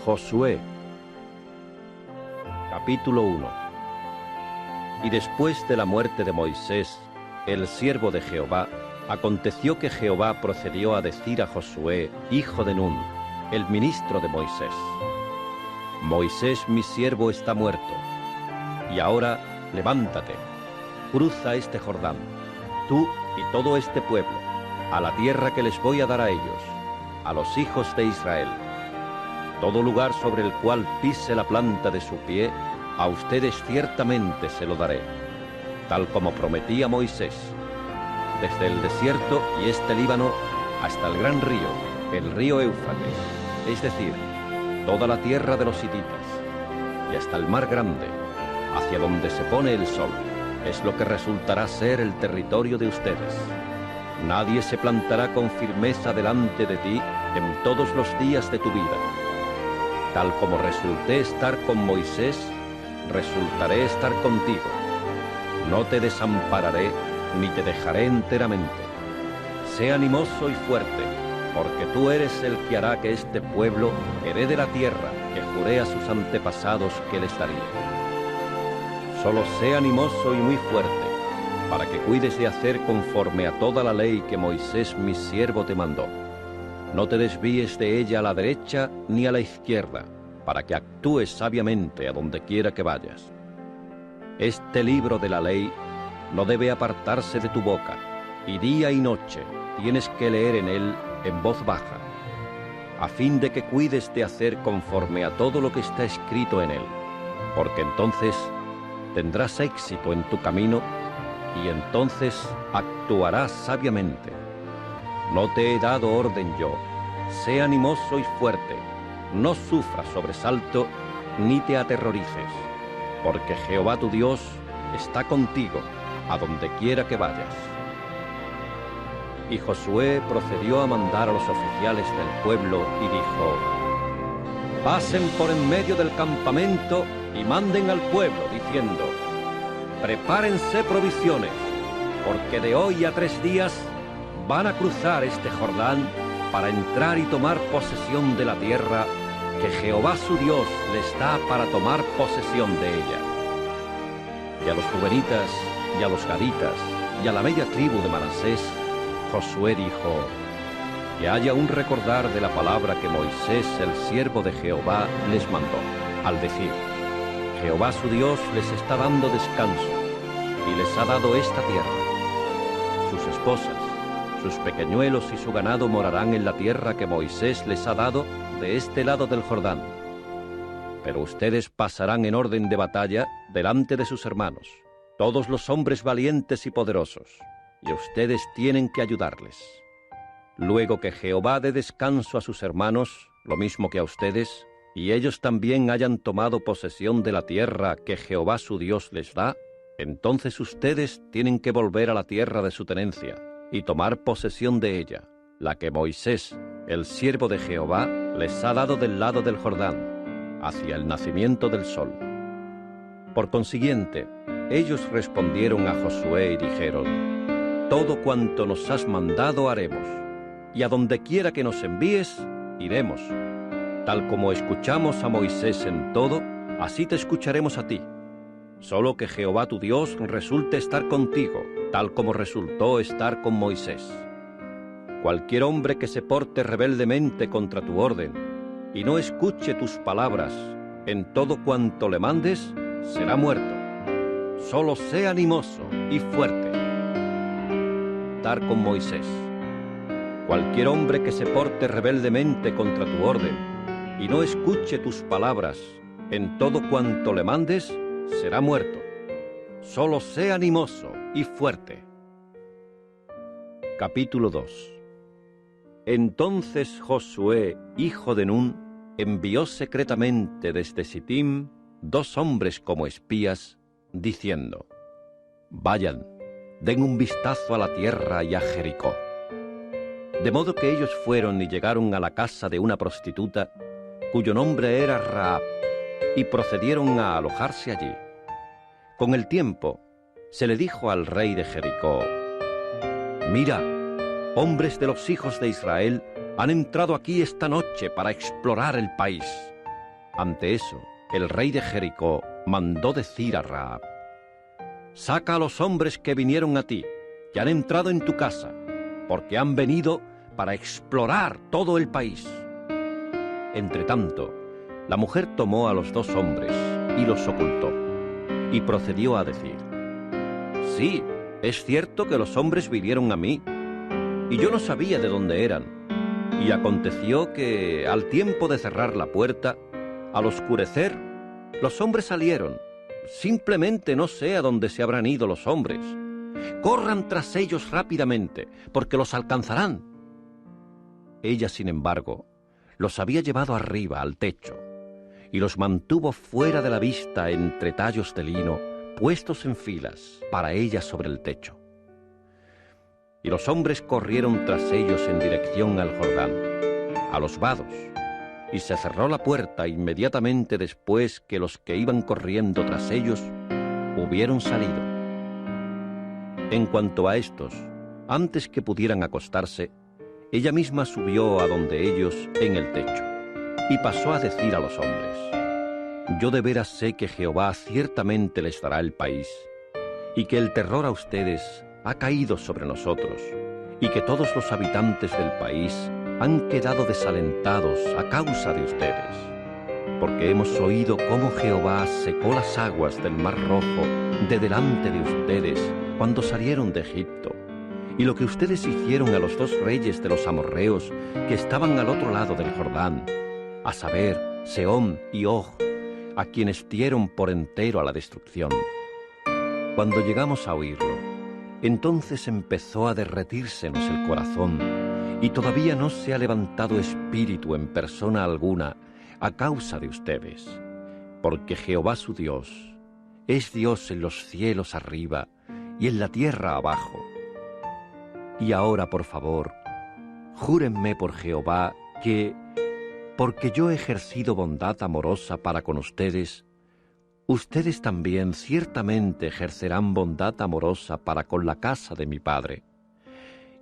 Josué. Capítulo 1. Y después de la muerte de Moisés, el siervo de Jehová, aconteció que Jehová procedió a decir a Josué, hijo de Nun, el ministro de Moisés: Moisés mi siervo está muerto, y ahora levántate, cruza este Jordán, tú y todo este pueblo, a la tierra que les voy a dar a ellos, a los hijos de Israel. Todo lugar sobre el cual pise la planta de su pie, a ustedes ciertamente se lo daré, tal como prometí a Moisés, desde el desierto y este Líbano hasta el gran río, el río Éufrates, es decir, toda la tierra de los hititas, y hasta el mar grande, hacia donde se pone el sol, es lo que resultará ser el territorio de ustedes. Nadie se plantará con firmeza delante de ti en todos los días de tu vida. Tal como resulté estar con Moisés, resultaré estar contigo. No te desampararé, ni te dejaré enteramente. Sé animoso y fuerte, porque tú eres el que hará que este pueblo herede la tierra que juré a sus antepasados que les daría. Solo sé animoso y muy fuerte, para que cuides de hacer conforme a toda la ley que Moisés mi siervo te mandó. No te desvíes de ella a la derecha ni a la izquierda, para que actúes sabiamente a donde quiera que vayas. Este libro de la ley no debe apartarse de tu boca, y día y noche tienes que leer en él en voz baja, a fin de que cuides de hacer conforme a todo lo que está escrito en él, porque entonces tendrás éxito en tu camino, y entonces actuarás sabiamente. No te he dado orden yo, sé animoso y fuerte, no sufras sobresalto, ni te aterrorices, porque Jehová tu Dios está contigo, a donde quiera que vayas. Y Josué procedió a mandar a los oficiales del pueblo y dijo: pasen por en medio del campamento y manden al pueblo, diciendo: prepárense provisiones, porque de hoy a 3 días van a cruzar este Jordán para entrar y tomar posesión de la tierra que Jehová su Dios les da para tomar posesión de ella. Y a los rubenitas, y a los gaditas, y a la media tribu de Manasés, Josué dijo: que haya un recordar de la palabra que Moisés, el siervo de Jehová, les mandó, al decir: Jehová su Dios les está dando descanso, y les ha dado esta tierra. Sus esposas, sus pequeñuelos y su ganado morarán en la tierra que Moisés les ha dado de este lado del Jordán. Pero ustedes pasarán en orden de batalla delante de sus hermanos, todos los hombres valientes y poderosos, y ustedes tienen que ayudarles. Luego que Jehová dé descanso a sus hermanos, lo mismo que a ustedes, y ellos también hayan tomado posesión de la tierra que Jehová su Dios les da, entonces ustedes tienen que volver a la tierra de su tenencia y tomar posesión de ella, la que Moisés, el siervo de Jehová, les ha dado del lado del Jordán, hacia el nacimiento del sol. Por consiguiente, ellos respondieron a Josué y dijeron: todo cuanto nos has mandado haremos, y a donde quiera que nos envíes, iremos. Tal como escuchamos a Moisés en todo, así te escucharemos a ti. Solo que Jehová tu Dios resulte estar contigo, tal como resultó estar con Moisés. Cualquier hombre que se porte rebeldemente contra tu orden y no escuche tus palabras en todo cuanto le mandes, será muerto. Solo sé animoso y fuerte. Estar con Moisés. Cualquier hombre que se porte rebeldemente contra tu orden y no escuche tus palabras en todo cuanto le mandes, será muerto. Solo sé animoso y fuerte. Capítulo 2. Entonces Josué, hijo de Nun, envió secretamente desde Sittim 2 hombres como espías, diciendo: vayan, den un vistazo a la tierra y a Jericó. De modo que ellos fueron y llegaron a la casa de una prostituta, cuyo nombre era Rahab, y procedieron a alojarse allí. Con el tiempo, se le dijo al rey de Jericó: mira, hombres de los hijos de Israel han entrado aquí esta noche para explorar el país. Ante eso, el rey de Jericó mandó decir a Rahab: «Saca a los hombres que vinieron a ti, que han entrado en tu casa, porque han venido para explorar todo el país». Entretanto, la mujer tomó a los 2 hombres y los ocultó, y procedió a decir: «Sí, es cierto que los hombres vinieron a mí, y yo no sabía de dónde eran. Y aconteció que, al tiempo de cerrar la puerta, al oscurecer, los hombres salieron. Simplemente no sé a dónde se habrán ido los hombres. Corran tras ellos rápidamente, porque los alcanzarán». Ella, sin embargo, los había llevado arriba al techo, y los mantuvo fuera de la vista entre tallos de lino, puestos en filas para ella sobre el techo. Y los hombres corrieron tras ellos en dirección al Jordán, a los vados, y se cerró la puerta inmediatamente después que los que iban corriendo tras ellos hubieron salido. En cuanto a estos, antes que pudieran acostarse, ella misma subió a donde ellos en el techo, y pasó a decir a los hombres: «Yo de veras sé que Jehová ciertamente les dará el país, y que el terror a ustedes ha caído sobre nosotros, y que todos los habitantes del país han quedado desalentados a causa de ustedes, porque hemos oído cómo Jehová secó las aguas del Mar Rojo de delante de ustedes cuando salieron de Egipto, y lo que ustedes hicieron a los 2 reyes de los amorreos que estaban al otro lado del Jordán, a saber, Sehón y Og, a quienes dieron por entero a la destrucción». Cuando llegamos a oírlo, entonces empezó a derretírsenos el corazón, y todavía no se ha levantado espíritu en persona alguna a causa de ustedes, porque Jehová su Dios es Dios en los cielos arriba y en la tierra abajo. Y ahora, por favor, júrenme por Jehová que, porque yo he ejercido bondad amorosa para con ustedes, ustedes también ciertamente ejercerán bondad amorosa para con la casa de mi padre,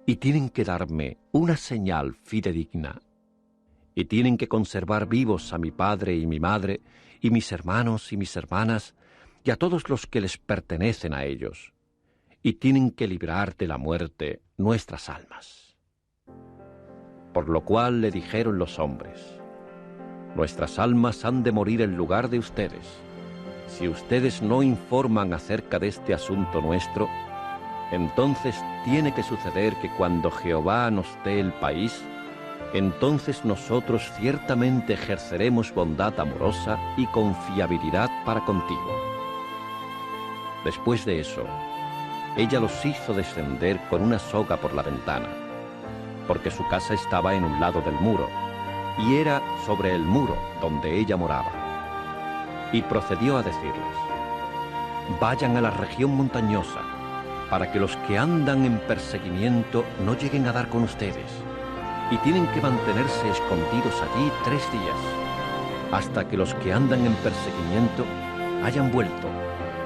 y tienen que darme una señal fidedigna, y tienen que conservar vivos a mi padre y mi madre, y mis hermanos y mis hermanas, y a todos los que les pertenecen a ellos, y tienen que librar de la muerte nuestras almas». Por lo cual le dijeron los hombres: «Nuestras almas han de morir en lugar de ustedes. Si ustedes no informan acerca de este asunto nuestro, entonces tiene que suceder que cuando Jehová nos dé el país, entonces nosotros ciertamente ejerceremos bondad amorosa y confiabilidad para contigo». Después de eso, ella los hizo descender con una soga por la ventana, porque su casa estaba en un lado del muro, y era sobre el muro donde ella moraba. Y procedió a decirles: «Vayan a la región montañosa, para que los que andan en perseguimiento no lleguen a dar con ustedes, y tienen que mantenerse escondidos allí 3 días, hasta que los que andan en perseguimiento hayan vuelto,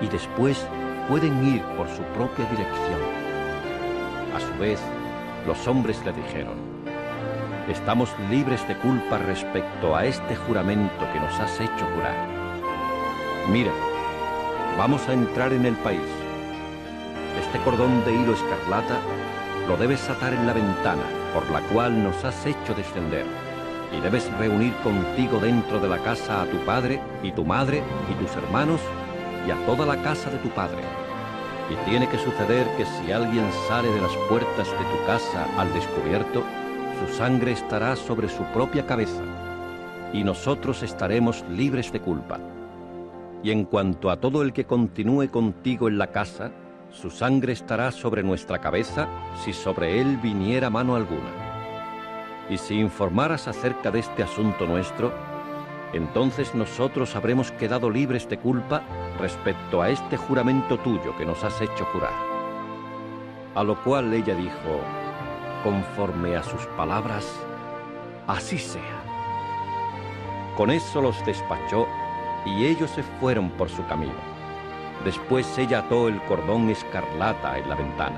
y después pueden ir por su propia dirección». A su vez, los hombres le dijeron: «Estamos libres de culpa respecto a este juramento que nos has hecho jurar. Mira, vamos a entrar en el país. Este cordón de hilo escarlata lo debes atar en la ventana por la cual nos has hecho descender, y debes reunir contigo dentro de la casa a tu padre y tu madre y tus hermanos y a toda la casa de tu padre. Y tiene que suceder que si alguien sale de las puertas de tu casa al descubierto, su sangre estará sobre su propia cabeza, y nosotros estaremos libres de culpa. Y en cuanto a todo el que continúe contigo en la casa, su sangre estará sobre nuestra cabeza si sobre él viniera mano alguna. Y si informaras acerca de este asunto nuestro, entonces nosotros habremos quedado libres de culpa respecto a este juramento tuyo que nos has hecho jurar». A lo cual ella dijo: «Conforme a sus palabras, así sea». Con eso los despachó, y ellos se fueron por su camino. Después ella ató el cordón escarlata en la ventana.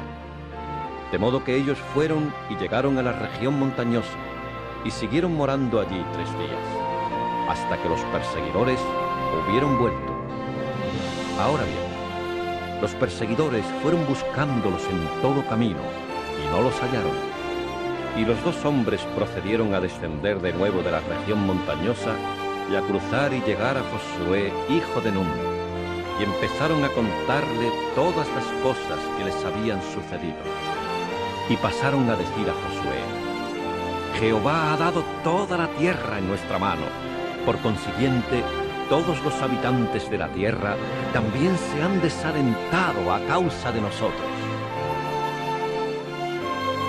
De modo que ellos fueron y llegaron a la región montañosa, y siguieron morando allí 3 días. hasta que los perseguidores hubieron vuelto. Ahora bien, los perseguidores fueron buscándolos en todo camino y no los hallaron. Y los dos hombres procedieron a descender de nuevo de la región montañosa y a cruzar y llegar a Josué, hijo de Nun, y empezaron a contarle todas las cosas que les habían sucedido. Y pasaron a decir a Josué: Jehová ha dado toda la tierra en nuestra mano. Por consiguiente, todos los habitantes de la tierra también se han desalentado a causa de nosotros.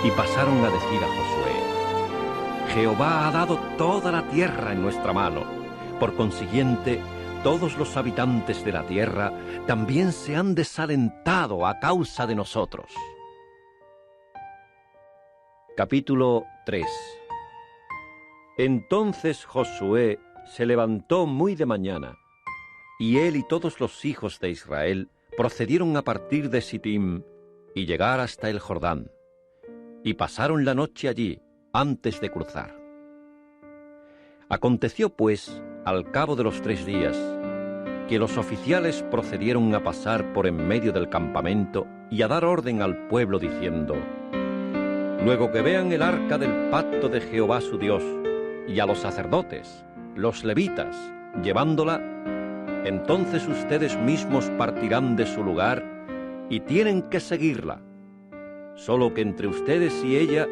Y pasaron a decir a Josué: Jehová ha dado toda la tierra en nuestra mano. Por consiguiente, todos los habitantes de la tierra también se han desalentado a causa de nosotros. Capítulo 3. Entonces Josué se levantó muy de mañana, y él y todos los hijos de Israel procedieron a partir de Sittim y llegar hasta el Jordán, y pasaron la noche allí antes de cruzar. Aconteció pues, al cabo de los 3 días, que los oficiales procedieron a pasar por en medio del campamento y a dar orden al pueblo diciendo: Luego que vean el arca del pacto de Jehová su Dios, y a los sacerdotes, los levitas, llevándola, entonces ustedes mismos partirán de su lugar y tienen que seguirla, solo que entre ustedes y ella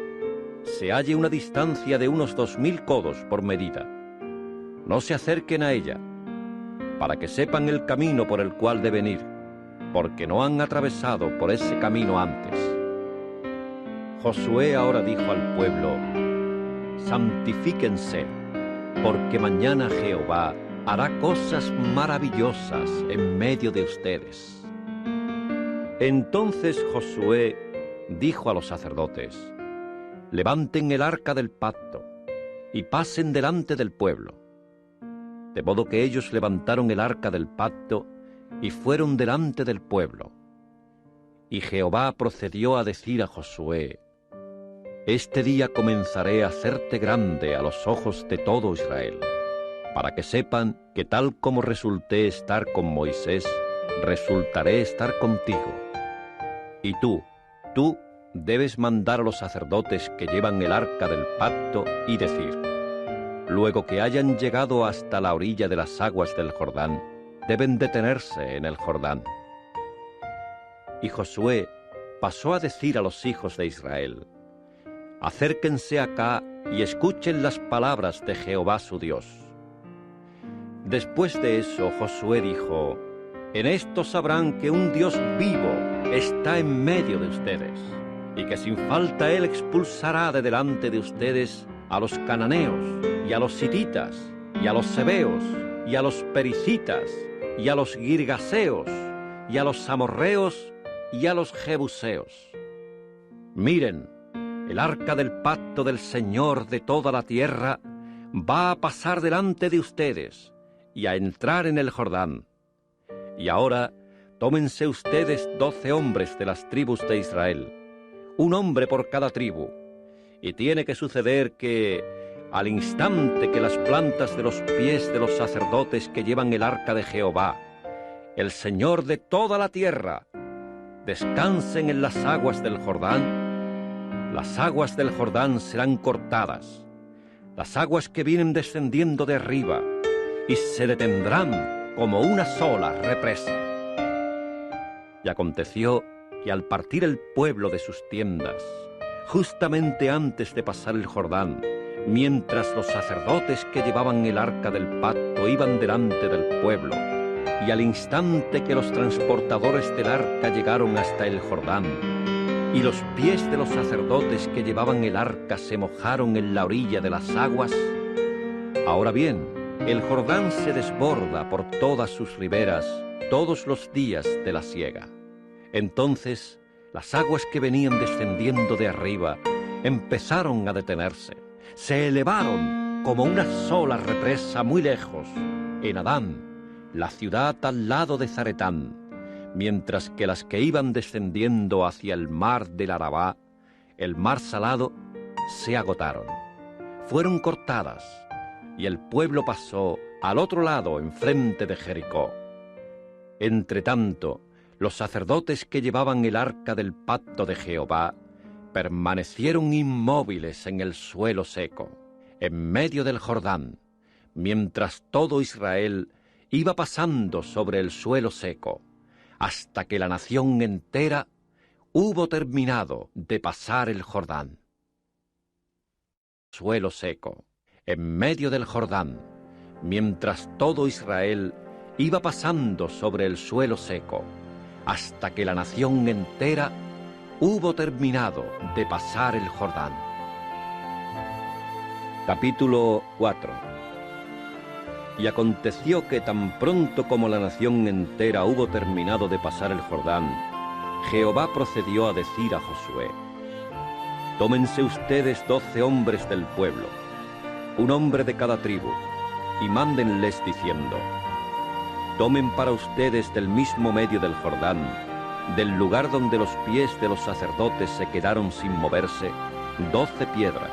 se halle una distancia de unos 2000 codos por medida. No se acerquen a ella, para que sepan el camino por el cual deben ir, porque no han atravesado por ese camino antes. Josué ahora dijo al pueblo: Santifíquense, porque mañana Jehová hará cosas maravillosas en medio de ustedes. Entonces Josué dijo a los sacerdotes: Levanten el arca del pacto y pasen delante del pueblo. De modo que ellos levantaron el arca del pacto y fueron delante del pueblo. Y Jehová procedió a decir a Josué: Este día comenzaré a hacerte grande a los ojos de todo Israel, para que sepan que tal como resulté estar con Moisés, resultaré estar contigo. Y tú debes mandar a los sacerdotes que llevan el arca del pacto y decir: Luego que hayan llegado hasta la orilla de las aguas del Jordán, deben detenerse en el Jordán. Y Josué pasó a decir a los hijos de Israel: Acérquense acá y escuchen las palabras de Jehová su Dios. Después de eso Josué dijo: En esto sabrán que un Dios vivo está en medio de ustedes, y que sin falta Él expulsará de delante de ustedes a los cananeos, y a los hititas, y a los sebeos, y a los pericitas, y a los girgaseos, y a los amorreos, y a los jebuseos. Miren, el arca del pacto del Señor de toda la tierra va a pasar delante de ustedes y a entrar en el Jordán. Y ahora tómense ustedes 12 hombres de las tribus de Israel, un hombre por cada tribu, y tiene que suceder que, al instante que las plantas de los pies de los sacerdotes que llevan el arca de Jehová, el Señor de toda la tierra, descansen en las aguas del Jordán, las aguas del Jordán serán cortadas, las aguas que vienen descendiendo de arriba, y se detendrán como una sola represa. Y aconteció que al partir el pueblo de sus tiendas, justamente antes de pasar el Jordán, mientras los sacerdotes que llevaban el arca del pacto iban delante del pueblo, y al instante que los transportadores del arca llegaron hasta el Jordán, y los pies de los sacerdotes que llevaban el arca se mojaron en la orilla de las aguas, ahora bien, el Jordán se desborda por todas sus riberas todos los días de la siega. Entonces, las aguas que venían descendiendo de arriba empezaron a detenerse, se elevaron como una sola represa muy lejos, en Adán, la ciudad al lado de Zaretán, mientras que las que iban descendiendo hacia el mar del Arabá, el mar salado, se agotaron, fueron cortadas, y el pueblo pasó al otro lado enfrente de Jericó. Entretanto, los sacerdotes que llevaban el arca del pacto de Jehová permanecieron inmóviles en el suelo seco, en medio del Jordán, mientras todo Israel iba pasando sobre el suelo seco, hasta que la nación entera hubo terminado de pasar el Jordán. Suelo seco, en medio del Jordán, mientras todo Israel iba pasando sobre el suelo seco, hasta que la nación entera hubo terminado de pasar el Jordán. Capítulo 4. Y aconteció que tan pronto como la nación entera hubo terminado de pasar el Jordán, Jehová procedió a decir a Josué: Tómense ustedes 12 hombres del pueblo, un hombre de cada tribu, y mándenles diciendo: Tomen para ustedes del mismo medio del Jordán, del lugar donde los pies de los sacerdotes se quedaron sin moverse, 12 piedras,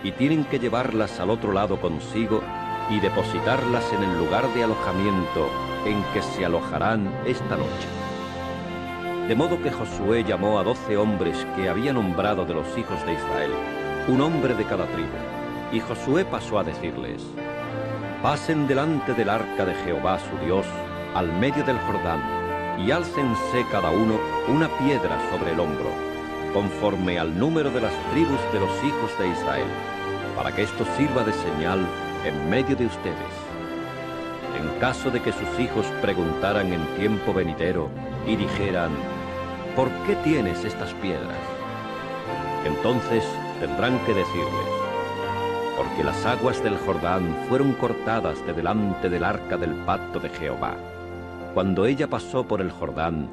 y tienen que llevarlas al otro lado consigo y depositarlas en el lugar de alojamiento en que se alojarán esta noche. De modo que Josué llamó a 12 hombres que había nombrado de los hijos de Israel, un hombre de cada tribu, y Josué pasó a decirles: Pasen delante del arca de Jehová su Dios al medio del Jordán, y álcense cada uno una piedra sobre el hombro, conforme al número de las tribus de los hijos de Israel, para que esto sirva de señal en medio de ustedes. En caso de que sus hijos preguntaran en tiempo venidero y dijeran: ¿Por qué tienes estas piedras? Entonces tendrán que decirles: porque las aguas del Jordán fueron cortadas de delante del arca del pacto de Jehová. Cuando ella pasó por el Jordán,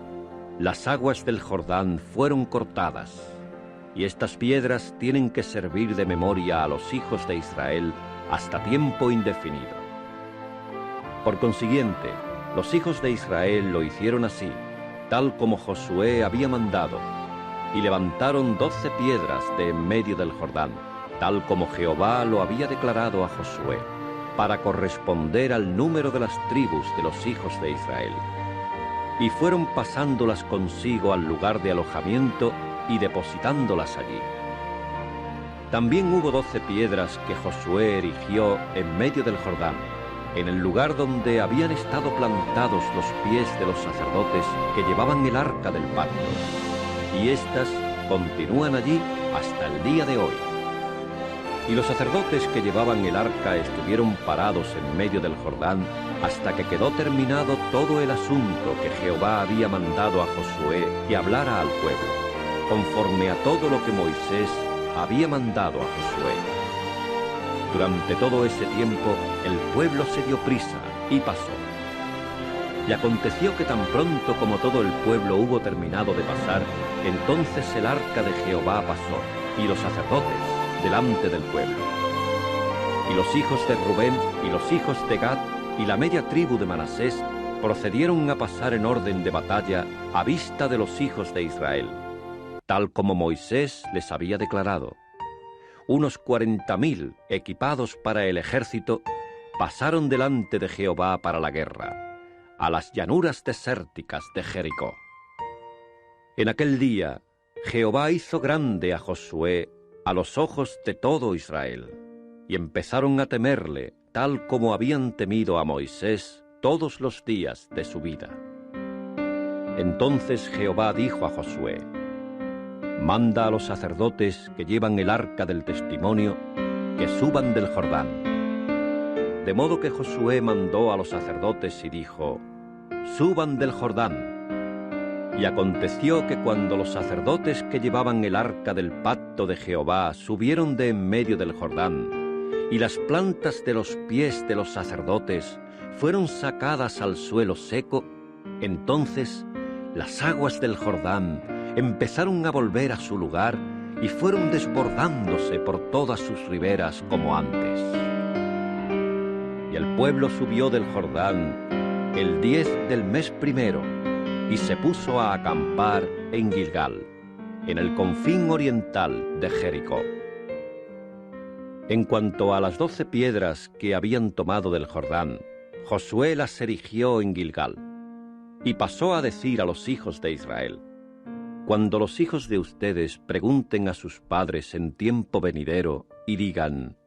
las aguas del Jordán fueron cortadas, y estas piedras tienen que servir de memoria a los hijos de Israel hasta tiempo indefinido. Por consiguiente, los hijos de Israel lo hicieron así, tal como Josué había mandado, y levantaron 12 piedras de en medio del Jordán, tal como Jehová lo había declarado a Josué, para corresponder al número de las tribus de los hijos de Israel. Y fueron pasándolas consigo al lugar de alojamiento y depositándolas allí. También hubo 12 piedras que Josué erigió en medio del Jordán, en el lugar donde habían estado plantados los pies de los sacerdotes que llevaban el arca del pacto, y éstas continúan allí hasta el día de hoy. Y los sacerdotes que llevaban el arca estuvieron parados en medio del Jordán hasta que quedó terminado todo el asunto que Jehová había mandado a Josué que hablara al pueblo, conforme a todo lo que Moisés había mandado a Josué. Durante todo ese tiempo el pueblo se dio prisa y pasó. Y aconteció que tan pronto como todo el pueblo hubo terminado de pasar, entonces el arca de Jehová pasó, y los sacerdotes delante del pueblo. Y los hijos de Rubén y los hijos de Gad y la media tribu de Manasés procedieron a pasar en orden de batalla a vista de los hijos de Israel, tal como Moisés les había declarado. Unos 40.000 equipados para el ejército pasaron delante de Jehová para la guerra, a las llanuras desérticas de Jericó. En aquel día Jehová hizo grande a Josué a los ojos de todo Israel, y empezaron a temerle tal como habían temido a Moisés todos los días de su vida. Entonces Jehová dijo a Josué: Manda a los sacerdotes que llevan el arca del testimonio que suban del Jordán. De modo que Josué mandó a los sacerdotes y dijo: Suban del Jordán. Y aconteció que cuando los sacerdotes que llevaban el arca del pacto de Jehová subieron de en medio del Jordán, y las plantas de los pies de los sacerdotes fueron sacadas al suelo seco, entonces las aguas del Jordán empezaron a volver a su lugar y fueron desbordándose por todas sus riberas como antes. Y el pueblo subió del Jordán el 10 del mes primero, y se puso a acampar en Gilgal, en el confín oriental de Jericó. En cuanto a las 12 piedras que habían tomado del Jordán, Josué las erigió en Gilgal, y pasó a decir a los hijos de Israel: cuando los hijos de ustedes pregunten a sus padres en tiempo venidero y digan: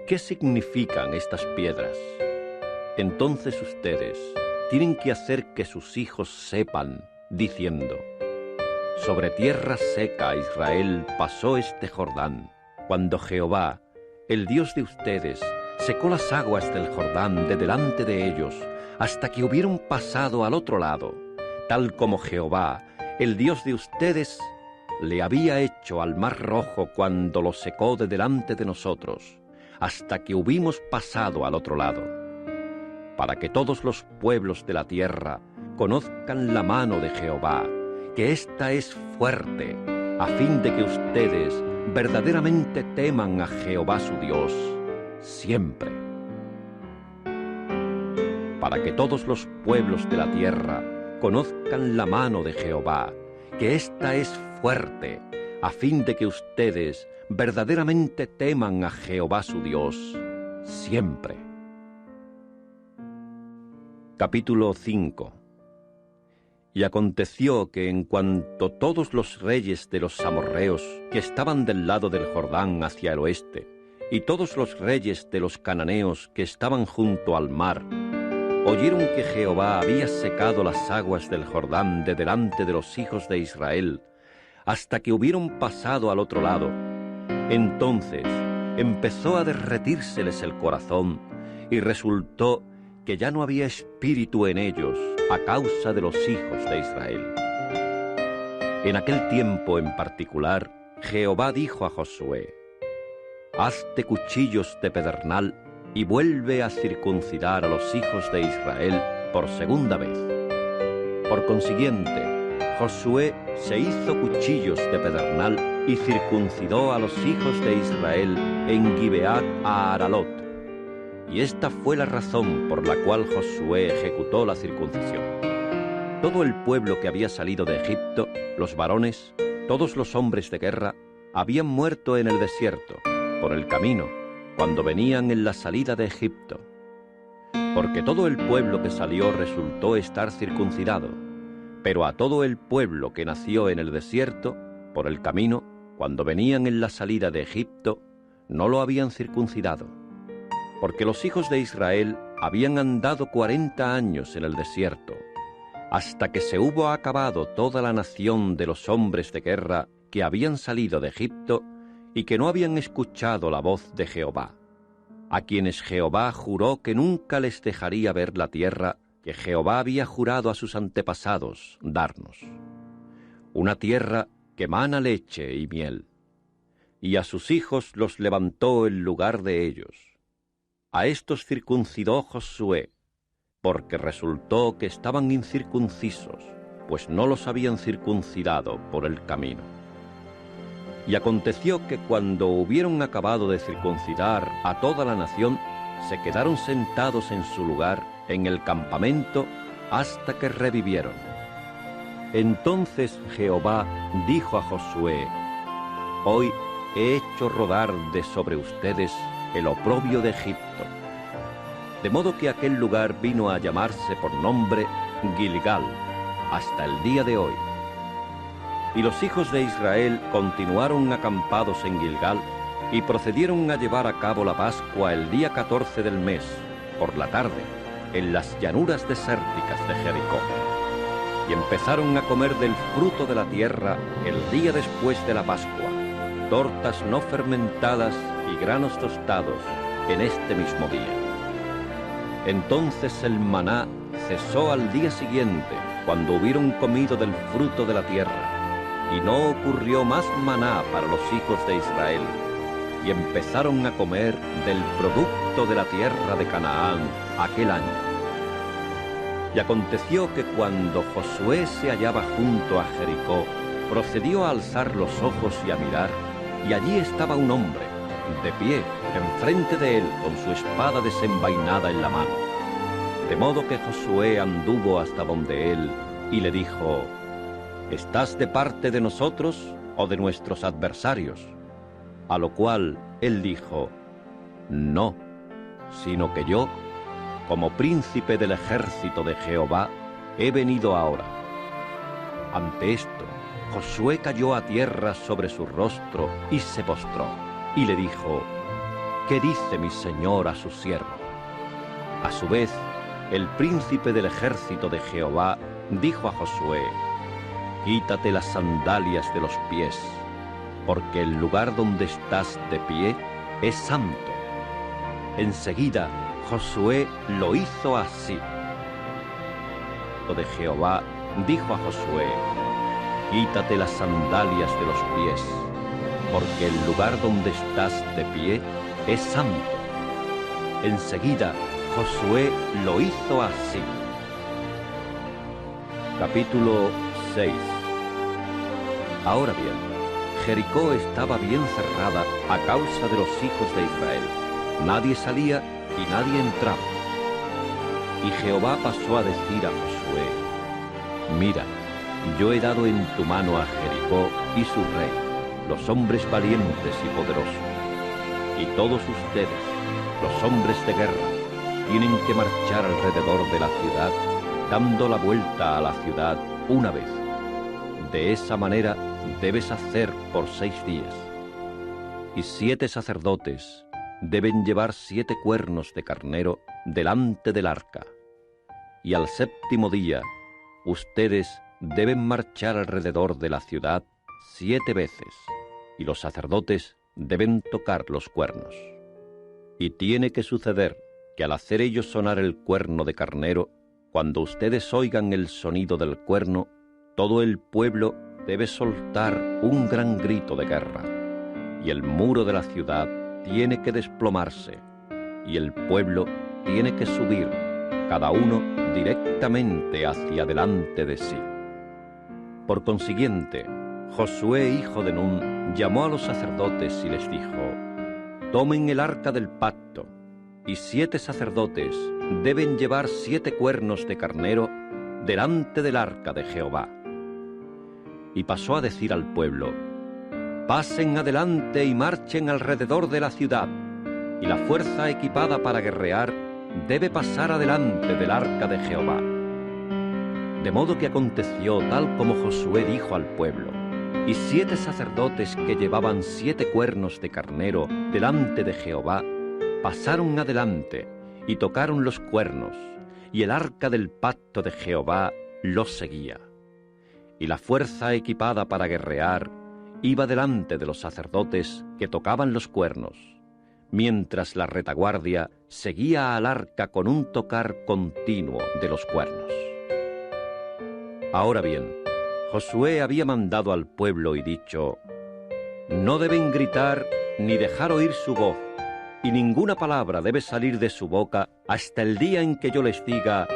¿qué significan estas piedras?, entonces ustedes tienen que hacer que sus hijos sepan, diciendo: sobre tierra seca Israel pasó este Jordán, cuando Jehová, el Dios de ustedes, secó las aguas del Jordán de delante de ellos, hasta que hubieron pasado al otro lado, tal como Jehová, el Dios de ustedes, le había hecho al mar Rojo cuando lo secó de delante de nosotros, hasta que hubimos pasado al otro lado, para que todos los pueblos de la tierra conozcan la mano de Jehová, que ésta es fuerte, a fin de que ustedes verdaderamente teman a Jehová su Dios siempre. Para que todos los pueblos de la tierra conozcan la mano de Jehová, que ésta es fuerte, a fin de que ustedes verdaderamente teman a Jehová su Dios siempre. Capítulo 5. Y aconteció que en cuanto todos los reyes de los amorreos que estaban del lado del Jordán hacia el oeste, y todos los reyes de los cananeos que estaban junto al mar, oyeron que Jehová había secado las aguas del Jordán de delante de los hijos de Israel, hasta que hubieron pasado al otro lado, entonces empezó a derretírseles el corazón, y resultó que ya no había espíritu en ellos a causa de los hijos de Israel. En aquel tiempo en particular, Jehová dijo a Josué: hazte cuchillos de pedernal y vuelve a circuncidar a los hijos de Israel por segunda vez. Por consiguiente, Josué se hizo cuchillos de pedernal y circuncidó a los hijos de Israel en Gibeat a Aralot. Y esta fue la razón por la cual Josué ejecutó la circuncisión. Todo el pueblo que había salido de Egipto, los varones, todos los hombres de guerra, habían muerto en el desierto, por el camino, cuando venían en la salida de Egipto. Porque todo el pueblo que salió resultó estar circuncidado, pero a todo el pueblo que nació en el desierto, por el camino, cuando venían en la salida de Egipto, no lo habían circuncidado. Porque los hijos de Israel habían andado 40 años en el desierto, hasta que se hubo acabado toda la nación de los hombres de guerra que habían salido de Egipto y que no habían escuchado la voz de Jehová, a quienes Jehová juró que nunca les dejaría ver la tierra que Jehová había jurado a sus antepasados darnos, una tierra que mana leche y miel, y a sus hijos los levantó en lugar de ellos. A estos circuncidó Josué, porque resultó que estaban incircuncisos, pues no los habían circuncidado por el camino. Y aconteció que cuando hubieron acabado de circuncidar a toda la nación, se quedaron sentados en su lugar en el campamento hasta que revivieron. Entonces Jehová dijo a Josué: hoy he hecho rodar de sobre ustedes el oprobio de Egipto. De modo que aquel lugar vino a llamarse por nombre Gilgal, hasta el día de hoy. Y los hijos de Israel continuaron acampados en Gilgal, y procedieron a llevar a cabo la Pascua el día 14 del mes, por la tarde, en las llanuras desérticas de Jericó. Y empezaron a comer del fruto de la tierra el día después de la Pascua, tortas no fermentadas y granos tostados en este mismo día. Entonces el maná cesó al día siguiente, cuando hubieron comido del fruto de la tierra, y no ocurrió más maná para los hijos de Israel, y empezaron a comer del producto de la tierra de Canaán aquel año. Y aconteció que cuando Josué se hallaba junto a Jericó, procedió a alzar los ojos y a mirar, y allí estaba un hombre, de pie, enfrente de él, con su espada desenvainada en la mano. De modo que Josué anduvo hasta donde él, y le dijo: ¿estás de parte de nosotros o de nuestros adversarios? A lo cual él dijo: No, sino que yo, como príncipe del ejército de Jehová, he venido ahora. Ante esto, Josué cayó a tierra sobre su rostro y se postró, y le dijo: ¿Qué dice mi señor a su siervo? A su vez, el príncipe del ejército de Jehová dijo a Josué: Quítate las sandalias de los pies, porque el lugar donde estás de pie es santo. Enseguida, Josué lo hizo así. De Jehová dijo a Josué: Quítate las sandalias de los pies, porque el lugar donde estás de pie es santo. Enseguida, Josué lo hizo así. Capítulo 6. Ahora bien, Jericó estaba bien cerrada a causa de los hijos de Israel. Nadie salía y nadie entraba. Y Jehová pasó a decir a Josué: Mira, yo he dado en tu mano a Jericó y su rey, los hombres valientes y poderosos. Y todos ustedes, los hombres de guerra, tienen que marchar alrededor de la ciudad, dando la vuelta a la ciudad una vez. De esa manera debes hacer por 6 días. Y 7 sacerdotes deben llevar 7 cuernos de carnero delante del arca. Y al 7º día, ustedes deben marchar alrededor de la ciudad 7 veces, y los sacerdotes deben tocar los cuernos. Y tiene que suceder que al hacer ellos sonar el cuerno de carnero, cuando ustedes oigan el sonido del cuerno, todo el pueblo debe soltar un gran grito de guerra, y el muro de la ciudad tiene que desplomarse, y el pueblo tiene que subir, cada uno directamente hacia delante de sí. Por consiguiente, Josué, hijo de Nun, llamó a los sacerdotes y les dijo: Tomen el arca del pacto, y 7 sacerdotes deben llevar 7 cuernos de carnero delante del arca de Jehová. Y pasó a decir al pueblo: Pasen adelante y marchen alrededor de la ciudad, y la fuerza equipada para guerrear debe pasar adelante del arca de Jehová. De modo que aconteció tal como Josué dijo al pueblo, y 7 sacerdotes que llevaban 7 cuernos de carnero delante de Jehová pasaron adelante y tocaron los cuernos, y el arca del pacto de Jehová los seguía. Y la fuerza equipada para guerrear iba delante de los sacerdotes que tocaban los cuernos, mientras la retaguardia seguía al arca con un tocar continuo de los cuernos. Ahora bien, Josué había mandado al pueblo y dicho: No deben gritar ni dejar oír su voz, y ninguna palabra debe salir de su boca hasta el día en que yo les diga: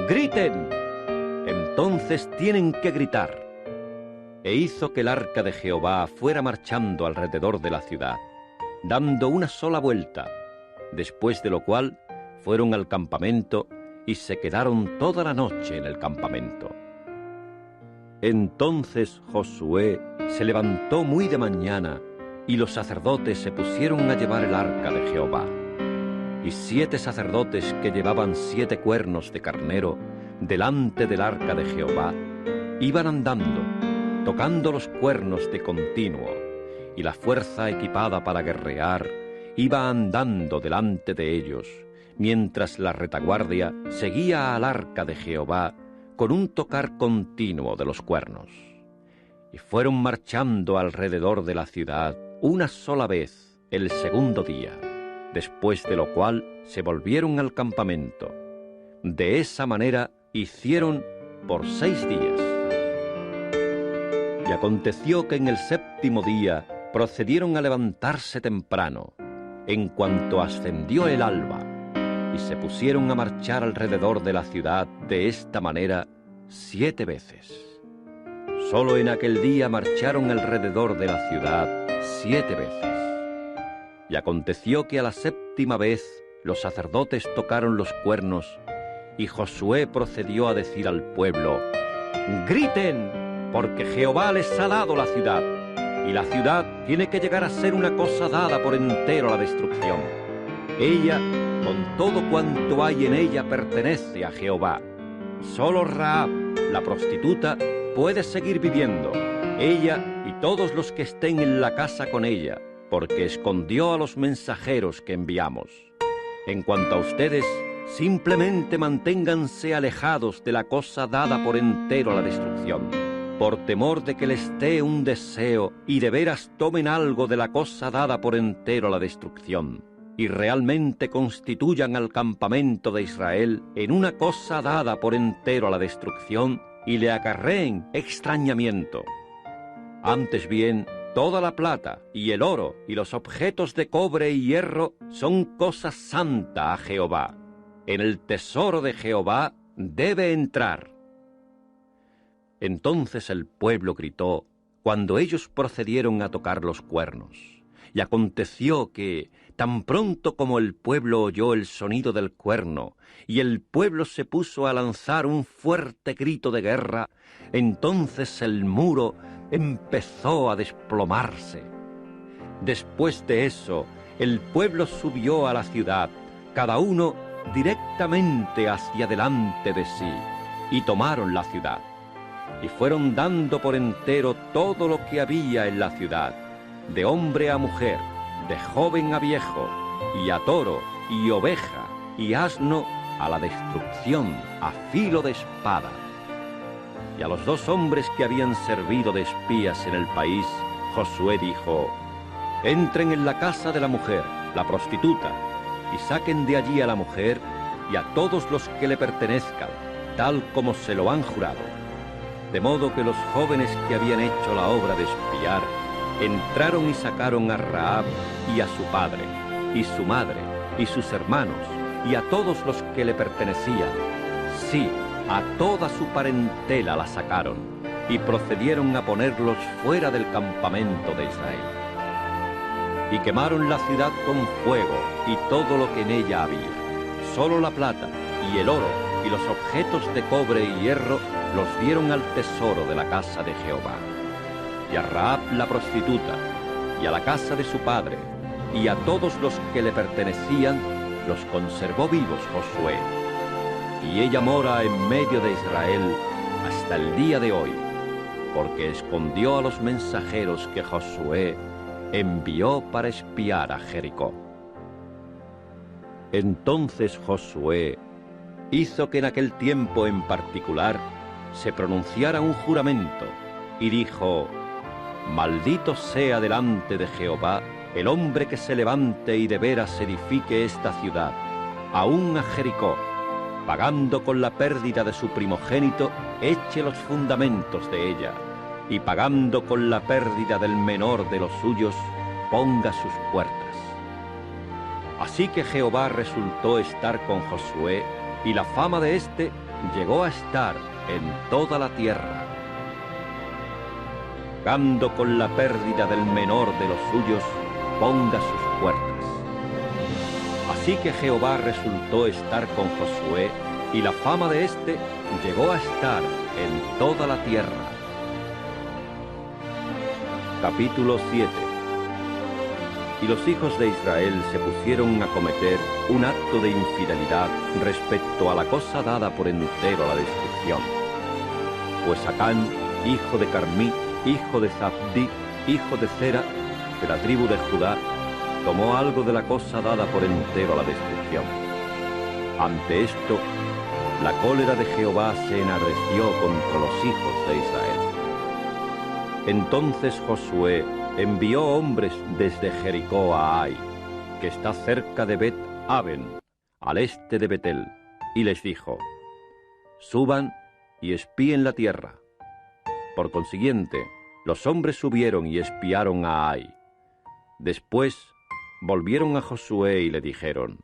¡Griten! Entonces tienen que gritar. E hizo que el arca de Jehová fuera marchando alrededor de la ciudad, dando una sola vuelta, después de lo cual fueron al campamento y se quedaron toda la noche en el campamento. Entonces Josué se levantó muy de mañana, y los sacerdotes se pusieron a llevar el arca de Jehová. Y 7 sacerdotes que llevaban 7 cuernos de carnero delante del arca de Jehová iban andando, tocando los cuernos de continuo, y la fuerza equipada para guerrear iba andando delante de ellos, mientras la retaguardia seguía al arca de Jehová con un tocar continuo de los cuernos. Y fueron marchando alrededor de la ciudad una sola vez el 2º día, después de lo cual se volvieron al campamento. De esa manera hicieron por 6 días. Y aconteció que en el 7º día procedieron a levantarse temprano, en cuanto ascendió el alba, y se pusieron a marchar alrededor de la ciudad de esta manera 7 veces. Solo en aquel día marcharon alrededor de la ciudad 7 veces. Y aconteció que a la 7ª vez los sacerdotes tocaron los cuernos, y Josué procedió a decir al pueblo: ¡Griten! Porque Jehová les ha dado la ciudad, y la ciudad tiene que llegar a ser una cosa dada por entero a la destrucción. Ella, con todo cuanto hay en ella, pertenece a Jehová. Solo Rahab, la prostituta, puede seguir viviendo, ella y todos los que estén en la casa con ella, porque escondió a los mensajeros que enviamos. En cuanto a ustedes, simplemente manténganse alejados de la cosa dada por entero a la destrucción, por temor de que les dé un deseo y de veras tomen algo de la cosa dada por entero a la destrucción, y realmente constituyan al campamento de Israel en una cosa dada por entero a la destrucción y le acarreen extrañamiento. Antes bien, toda la plata y el oro y los objetos de cobre y hierro son cosa santa a Jehová. En el tesoro de Jehová debe entrar. Entonces el pueblo gritó cuando ellos procedieron a tocar los cuernos. Y aconteció que, tan pronto como el pueblo oyó el sonido del cuerno, y el pueblo se puso a lanzar un fuerte grito de guerra, entonces el muro empezó a desplomarse. Después de eso, el pueblo subió a la ciudad, cada uno directamente hacia delante de sí, y tomaron la ciudad. Y fueron dando por entero todo lo que había en la ciudad, de hombre a mujer, de joven a viejo, y a toro, y oveja, y asno, a la destrucción, a filo de espada. Y a los 2 hombres que habían servido de espías en el país, Josué dijo: entren en la casa de la mujer, la prostituta, y saquen de allí a la mujer y a todos los que le pertenezcan, tal como se lo han jurado. De modo que los jóvenes que habían hecho la obra de espiar entraron y sacaron a Rahab y a su padre, y su madre, y sus hermanos, y a todos los que le pertenecían. Sí, a toda su parentela la sacaron, y procedieron a ponerlos fuera del campamento de Israel. Y quemaron la ciudad con fuego, y todo lo que en ella había. Solo la plata, y el oro, y los objetos de cobre y hierro los dieron al tesoro de la casa de Jehová. Y a Rahab la prostituta, y a la casa de su padre, y a todos los que le pertenecían, los conservó vivos Josué. Y ella mora en medio de Israel hasta el día de hoy, porque escondió a los mensajeros que Josué envió para espiar a Jericó. Entonces Josué hizo que en aquel tiempo en particular se pronunciara un juramento, y dijo: maldito sea delante de Jehová el hombre que se levante y de veras edifique esta ciudad, aún a Jericó, pagando con la pérdida de su primogénito, eche los fundamentos de ella, y pagando con la pérdida del menor de los suyos, ponga sus puertas. Así que Jehová resultó estar con Josué, y la fama de éste llegó a estar en toda la tierra. Pagando con la pérdida del menor de los suyos, ponga sus puertas. Así que Jehová resultó estar con Josué, y la fama de éste llegó a estar en toda la tierra. Capítulo 7. Y los hijos de Israel se pusieron a cometer un acto de infidelidad respecto a la cosa dada por entero a la destrucción. Pues Acán, hijo de Carmí, hijo de Zabdi, hijo de Zera, de la tribu de Judá, tomó algo de la cosa dada por entero a la destrucción. Ante esto, la cólera de Jehová se enardeció contra los hijos de Israel. Entonces Josué envió hombres desde Jericó a Ai, que está cerca de Bet-Aven, al este de Betel, y les dijo: suban y espíen la tierra. Por consiguiente, los hombres subieron y espiaron a Ai. Después volvieron a Josué y le dijeron: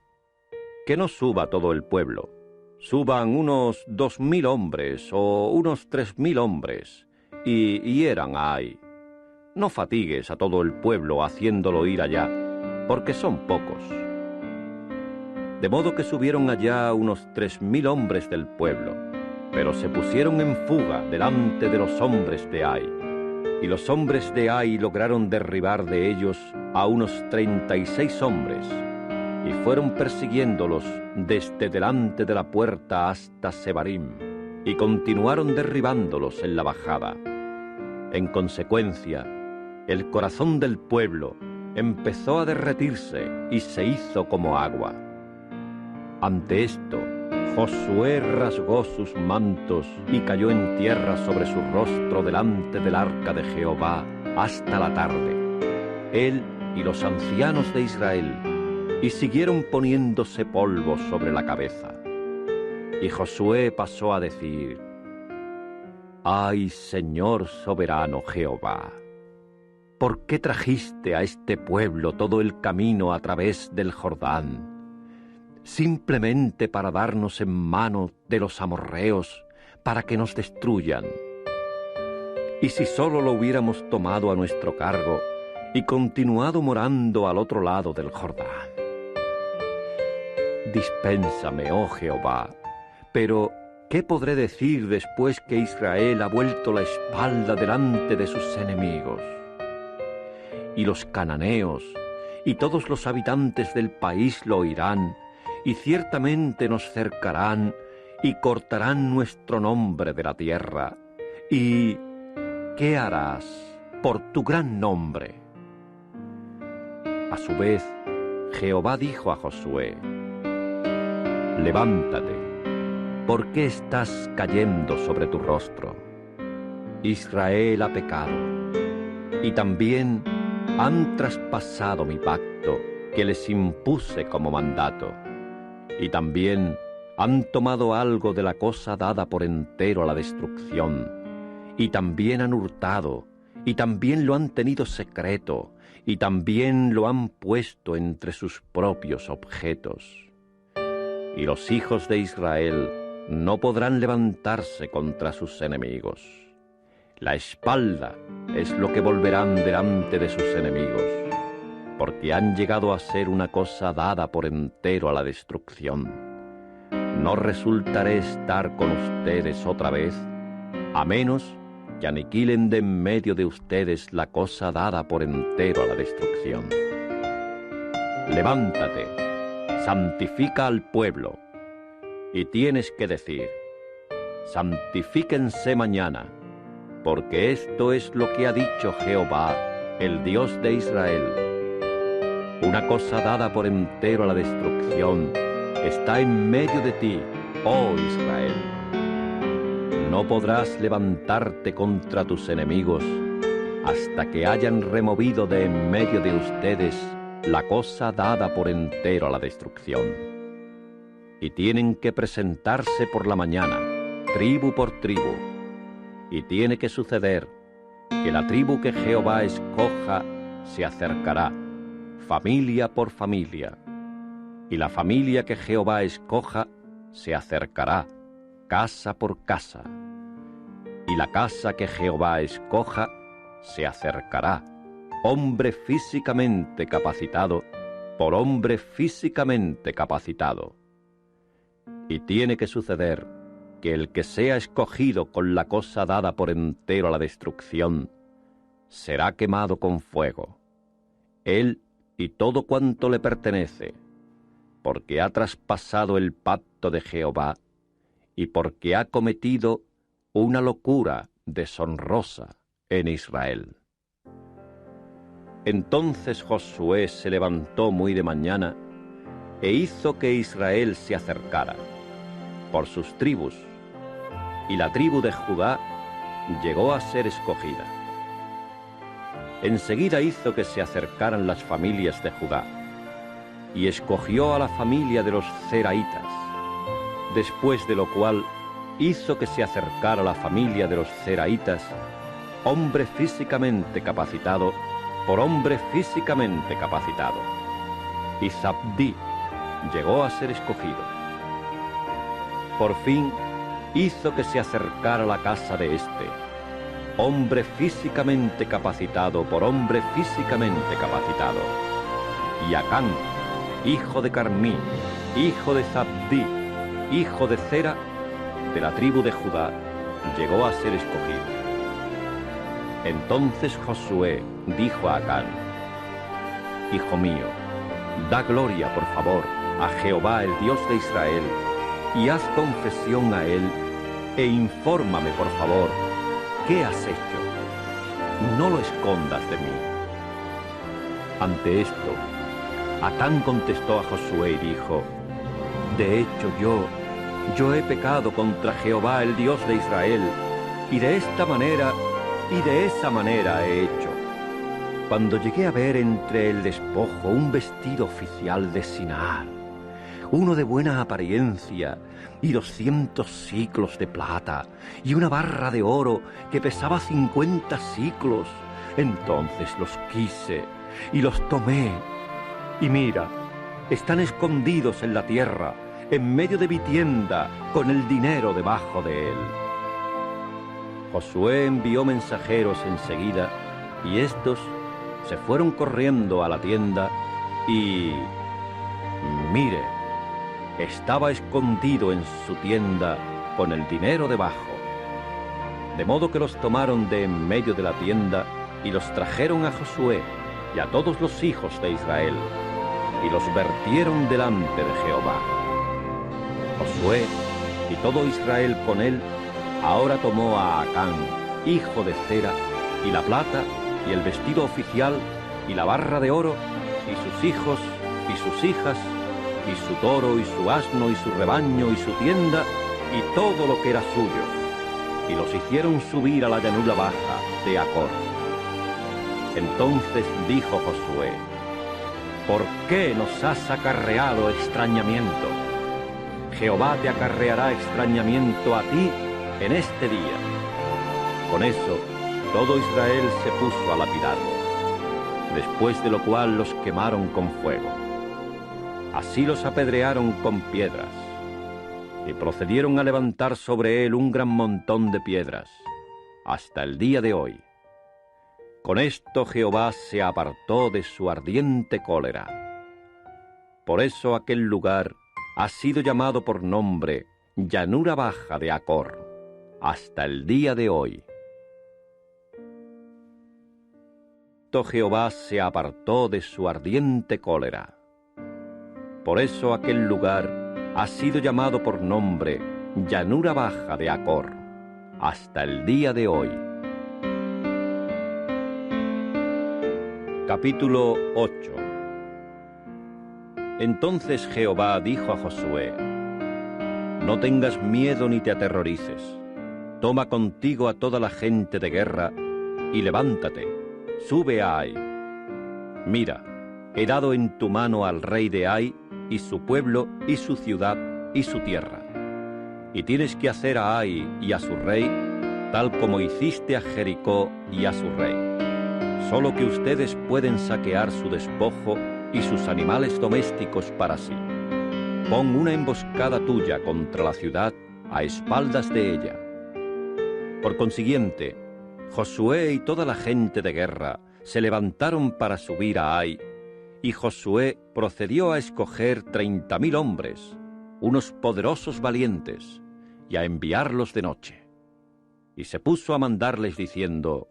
que no suba todo el pueblo, suban unos 2000 hombres o unos 3000 hombres, y hieran a Ai. No fatigues a todo el pueblo haciéndolo ir allá, porque son pocos. De modo que subieron allá unos 3000 hombres del pueblo, pero se pusieron en fuga delante de los hombres de Ai. Y los hombres de Ai lograron derribar de ellos a unos 36 hombres, y fueron persiguiéndolos desde delante de la puerta hasta Sebarim, y continuaron derribándolos en la bajada. En consecuencia, el corazón del pueblo empezó a derretirse y se hizo como agua. Ante esto, Josué rasgó sus mantos y cayó en tierra sobre su rostro delante del arca de Jehová hasta la tarde, él y los ancianos de Israel, y siguieron poniéndose polvo sobre la cabeza. Y Josué pasó a decir: «Ay, Señor soberano Jehová, ¿por qué trajiste a este pueblo todo el camino a través del Jordán? Simplemente para darnos en mano de los amorreos, para que nos destruyan. Y si solo lo hubiéramos tomado a nuestro cargo y continuado morando al otro lado del Jordán. Dispénsame, oh Jehová, pero ¿qué podré decir después que Israel ha vuelto la espalda delante de sus enemigos? Y los cananeos y todos los habitantes del país lo oirán, y ciertamente nos cercarán y cortarán nuestro nombre de la tierra. ¿Y qué harás por tu gran nombre?» A su vez, Jehová dijo a Josué: «Levántate, ¿por qué estás cayendo sobre tu rostro? Israel ha pecado, y también han traspasado mi pacto que les impuse como mandato, y también han tomado algo de la cosa dada por entero a la destrucción, y también han hurtado, y también lo han tenido secreto, y también lo han puesto entre sus propios objetos. Y los hijos de Israel no podrán levantarse contra sus enemigos. La espalda es lo que volverán delante de sus enemigos, porque han llegado a ser una cosa dada por entero a la destrucción. No resultaré estar con ustedes otra vez, a menos que aniquilen de en medio de ustedes la cosa dada por entero a la destrucción. Levántate, santifica al pueblo, y tienes que decir: santifíquense mañana, porque esto es lo que ha dicho Jehová, el Dios de Israel. Una cosa dada por entero a la destrucción está en medio de ti, oh Israel. No podrás levantarte contra tus enemigos hasta que hayan removido de en medio de ustedes la cosa dada por entero a la destrucción. Y tienen que presentarse por la mañana, tribu por tribu, y tiene que suceder que la tribu que Jehová escoja se acercará, familia por familia, y la familia que Jehová escoja se acercará, casa por casa, y la casa que Jehová escoja se acercará, hombre físicamente capacitado por hombre físicamente capacitado. Y tiene que suceder que el que sea escogido con la cosa dada por entero a la destrucción será quemado con fuego, él y todo cuanto le pertenece, porque ha traspasado el pacto de Jehová y porque ha cometido una locura deshonrosa en Israel. Entonces Josué se levantó muy de mañana e hizo que Israel se acercara por sus tribus, y la tribu de Judá llegó a ser escogida. Enseguida hizo que se acercaran las familias de Judá, y escogió a la familia de los Zeraitas, después de lo cual hizo que se acercara la familia de los Zeraitas, hombre físicamente capacitado por hombre físicamente capacitado, y Zabdí llegó a ser escogido. Por fin hizo que se acercara la casa de este, hombre físicamente capacitado por hombre físicamente capacitado, y Acán, hijo de Carmí, hijo de Zabdí, hijo de Zera, de la tribu de Judá, llegó a ser escogido. Entonces Josué dijo a Acán: «Hijo mío, Da gloria, por favor, a Jehová, el Dios de Israel, y haz confesión a él, e infórmame, por favor, ¿qué has hecho? No lo escondas de mí. Ante esto, Acán contestó a Josué y dijo: de hecho yo he pecado contra Jehová, el Dios de Israel, y de esta manera y de esa manera he hecho. Cuando llegué a ver entre el despojo un vestido oficial de Sinar, uno de buena apariencia, y 200 siclos de plata, y una barra de oro que pesaba 50 siclos, entonces los quise y los tomé. Y mira, están escondidos en la tierra, en medio de mi tienda, con el dinero debajo de él. Josué envió mensajeros enseguida, y estos se fueron corriendo a la tienda, y mire, estaba escondido en su tienda con el dinero debajo. De modo que los tomaron de en medio de la tienda y los trajeron a Josué y a todos los hijos de Israel, y los vertieron delante de Jehová. Josué y todo Israel con él ahora tomó a Acán, hijo de Zera, y la plata, y el vestido oficial, y la barra de oro, y sus hijos, y sus hijas, y su toro, y su asno, y su rebaño, y su tienda, y todo lo que era suyo, y los hicieron subir a la llanura baja de Acor. Entonces dijo Josué: ¿por qué nos has acarreado extrañamiento? Jehová te acarreará extrañamiento a ti en este día. Con eso, todo Israel se puso a lapidarlo, después de lo cual los quemaron con fuego. Así los apedrearon con piedras, y procedieron a levantar sobre él un gran montón de piedras, hasta el día de hoy. Con esto Jehová se apartó de su ardiente cólera. Por eso aquel lugar ha sido llamado por nombre Llanura Baja de Acor, hasta el día de hoy. Jehová se apartó de su ardiente cólera. Por eso aquel lugar ha sido llamado por nombre Llanura Baja de Acor, hasta el día de hoy. Capítulo 8. Entonces Jehová dijo a Josué: no tengas miedo ni te aterrorices. Toma contigo a toda la gente de guerra y levántate, sube a Ai. Mira, he dado en tu mano al rey de Ai y su pueblo y su ciudad y su tierra. Y tienes que hacer a Ai y a su rey tal como hiciste a Jericó y a su rey. Solo que ustedes pueden saquear su despojo y sus animales domésticos para sí. Pon una emboscada tuya contra la ciudad a espaldas de ella. Por consiguiente, Josué y toda la gente de guerra se levantaron para subir a Ai, y Josué procedió a escoger 30,000 hombres, unos poderosos valientes, y a enviarlos de noche. Y se puso a mandarles diciendo: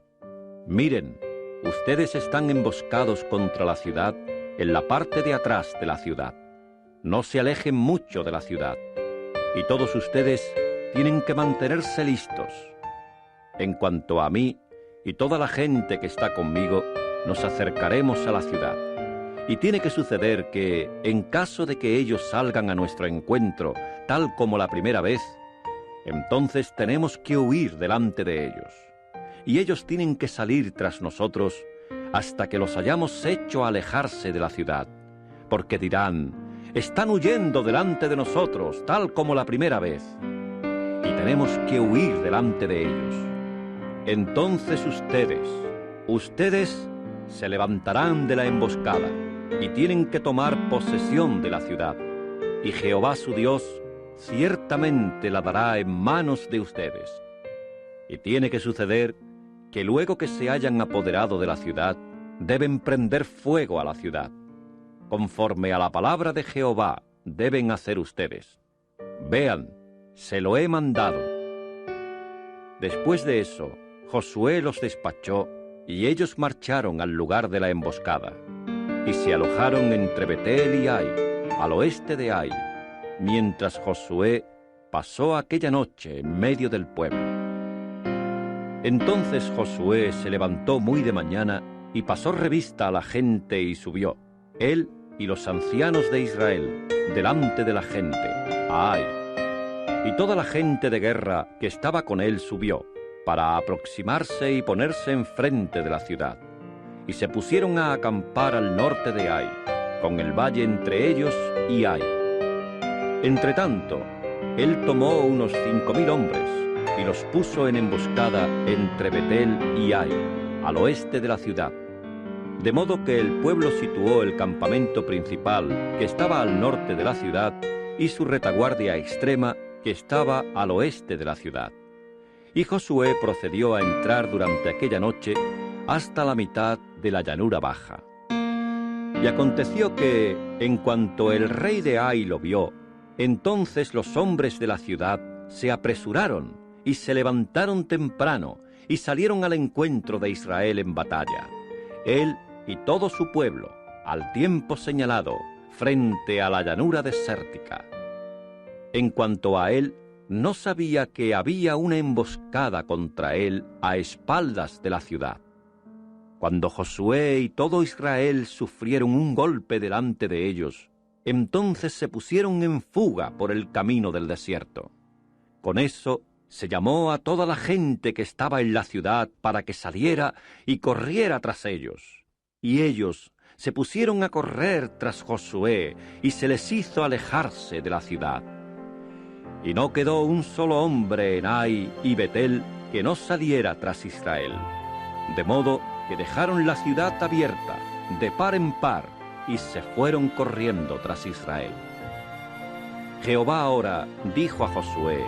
miren, ustedes están emboscados contra la ciudad en la parte de atrás de la ciudad. No se alejen mucho de la ciudad, y todos ustedes tienen que mantenerse listos. En cuanto a mí y toda la gente que está conmigo, nos acercaremos a la ciudad. Y tiene que suceder que, en caso de que ellos salgan a nuestro encuentro, tal como la primera vez, entonces tenemos que huir delante de ellos. Y ellos tienen que salir tras nosotros hasta que los hayamos hecho alejarse de la ciudad, porque dirán: están huyendo delante de nosotros, tal como la primera vez. Y tenemos que huir delante de ellos. Entonces ustedes se levantarán de la emboscada y tienen que tomar posesión de la ciudad, y Jehová su Dios ciertamente la dará en manos de ustedes. Y tiene que suceder que luego que se hayan apoderado de la ciudad, deben prender fuego a la ciudad. Conforme a la palabra de Jehová deben hacer ustedes. Vean, se lo he mandado. Después de eso, Josué los despachó, y ellos marcharon al lugar de la emboscada. y se alojaron entre Betel y Ai, al oeste de Ai, mientras Josué pasó aquella noche en medio del pueblo. Entonces Josué se levantó muy de mañana y pasó revista a la gente y subió, él y los ancianos de Israel, delante de la gente, a Ai. Y toda la gente de guerra que estaba con él subió, para aproximarse y ponerse enfrente de la ciudad. Y se pusieron a acampar al norte de Ai, con el valle entre ellos y Ai. Entretanto, él tomó unos 5.000 hombres y los puso en emboscada entre Betel y Ai, al oeste de la ciudad. De modo que el pueblo situó el campamento principal, que estaba al norte de la ciudad, y su retaguardia extrema, que estaba al oeste de la ciudad. Y Josué procedió a entrar durante aquella noche hasta la mitad de la llanura baja. Y aconteció que, en cuanto el rey de Ai lo vio, entonces los hombres de la ciudad se apresuraron y se levantaron temprano y salieron al encuentro de Israel en batalla, él y todo su pueblo, al tiempo señalado, frente a la llanura desértica. En cuanto a él, no sabía que había una emboscada contra él a espaldas de la ciudad. Cuando Josué y todo Israel sufrieron un golpe delante de ellos, entonces se pusieron en fuga por el camino del desierto. Con eso se llamó a toda la gente que estaba en la ciudad para que saliera y corriera tras ellos. Y ellos se pusieron a correr tras Josué y se les hizo alejarse de la ciudad. Y no quedó un solo hombre en Ai y Betel que no saliera tras Israel. De modo que dejaron la ciudad abierta, de par en par, y se fueron corriendo tras Israel. Jehová ahora dijo a Josué: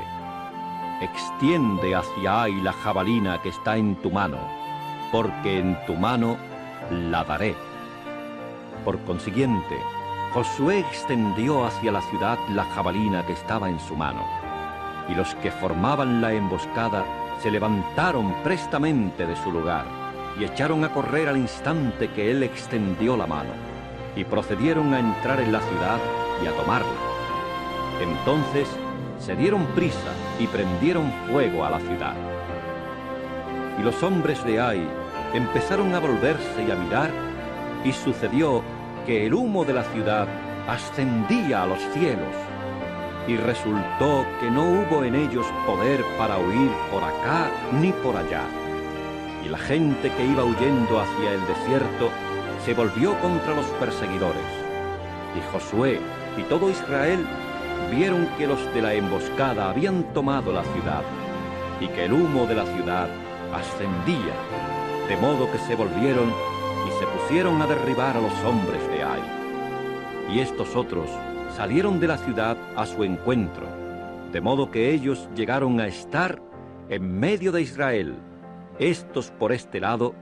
extiende hacia Ai la jabalina que está en tu mano, porque en tu mano la daré. Por consiguiente, Josué extendió hacia la ciudad la jabalina que estaba en su mano, y los que formaban la emboscada se levantaron prestamente de su lugar, y echaron a correr al instante que él extendió la mano, y procedieron a entrar en la ciudad y a tomarla. Entonces se dieron prisa y prendieron fuego a la ciudad. Y los hombres de Ai empezaron a volverse y a mirar, y sucedió que el humo de la ciudad ascendía a los cielos, y resultó que no hubo en ellos poder para huir por acá ni por allá. Y la gente que iba huyendo hacia el desierto se volvió contra los perseguidores. Y Josué y todo Israel vieron que los de la emboscada habían tomado la ciudad, y que el humo de la ciudad ascendía, de modo que se volvieron y se pusieron a derribar a los hombres de Ai. Y estos otros salieron de la ciudad a su encuentro, de modo que ellos llegaron a estar en medio de Israel, estos por este lado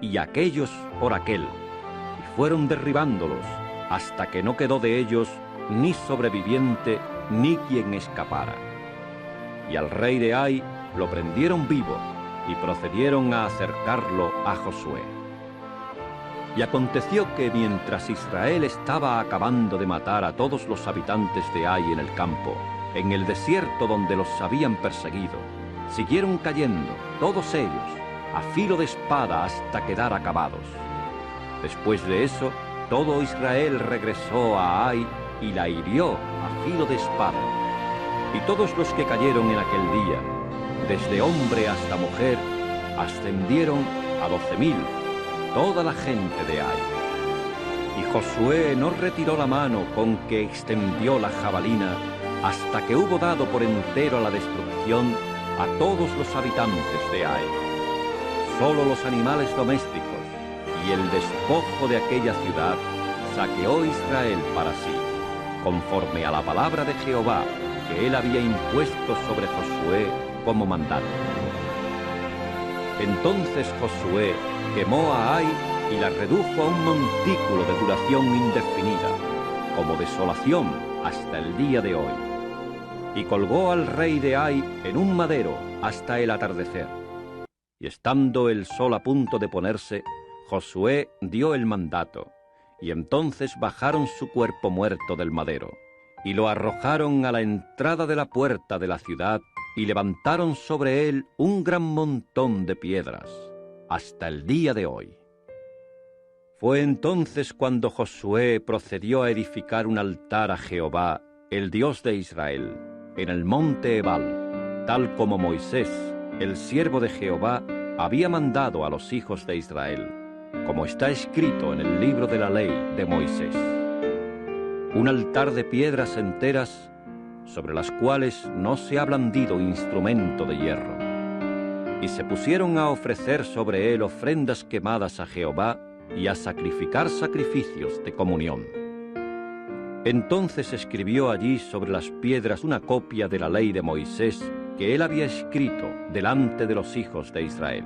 y aquellos por aquel, y fueron derribándolos hasta que no quedó de ellos ni sobreviviente ni quien escapara. Y al rey de Ai lo prendieron vivo y procedieron a acercarlo a Josué. Y aconteció que mientras Israel estaba acabando de matar a todos los habitantes de Ai en el campo, en el desierto donde los habían perseguido, siguieron cayendo, todos ellos, a filo de espada hasta quedar acabados. Después de eso, todo Israel regresó a Ai y la hirió a filo de espada. Y todos los que cayeron en aquel día, desde hombre hasta mujer, ascendieron a 12.000, toda la gente de Ai. Y Josué no retiró la mano con que extendió la jabalina hasta que hubo dado por entero la destrucción a todos los habitantes de Ai. Solo los animales domésticos y el despojo de aquella ciudad saqueó Israel para sí, conforme a la palabra de Jehová que él había impuesto sobre Josué como mandato. Entonces Josué quemó a Ai y la redujo a un montículo de duración indefinida, como desolación hasta el día de hoy. Y colgó al rey de Ai en un madero hasta el atardecer. Y estando el sol a punto de ponerse, Josué dio el mandato, y entonces bajaron su cuerpo muerto del madero, y lo arrojaron a la entrada de la puerta de la ciudad, y levantaron sobre él un gran montón de piedras, hasta el día de hoy. Fue entonces cuando Josué procedió a edificar un altar a Jehová, el Dios de Israel, en el monte Ebal, tal como Moisés, el siervo de Jehová, había mandado a los hijos de Israel, como está escrito en el libro de la ley de Moisés. Un altar de piedras enteras, sobre las cuales no se ha blandido instrumento de hierro. Y se pusieron a ofrecer sobre él ofrendas quemadas a Jehová y a sacrificar sacrificios de comunión. Entonces escribió allí sobre las piedras una copia de la ley de Moisés que él había escrito delante de los hijos de Israel.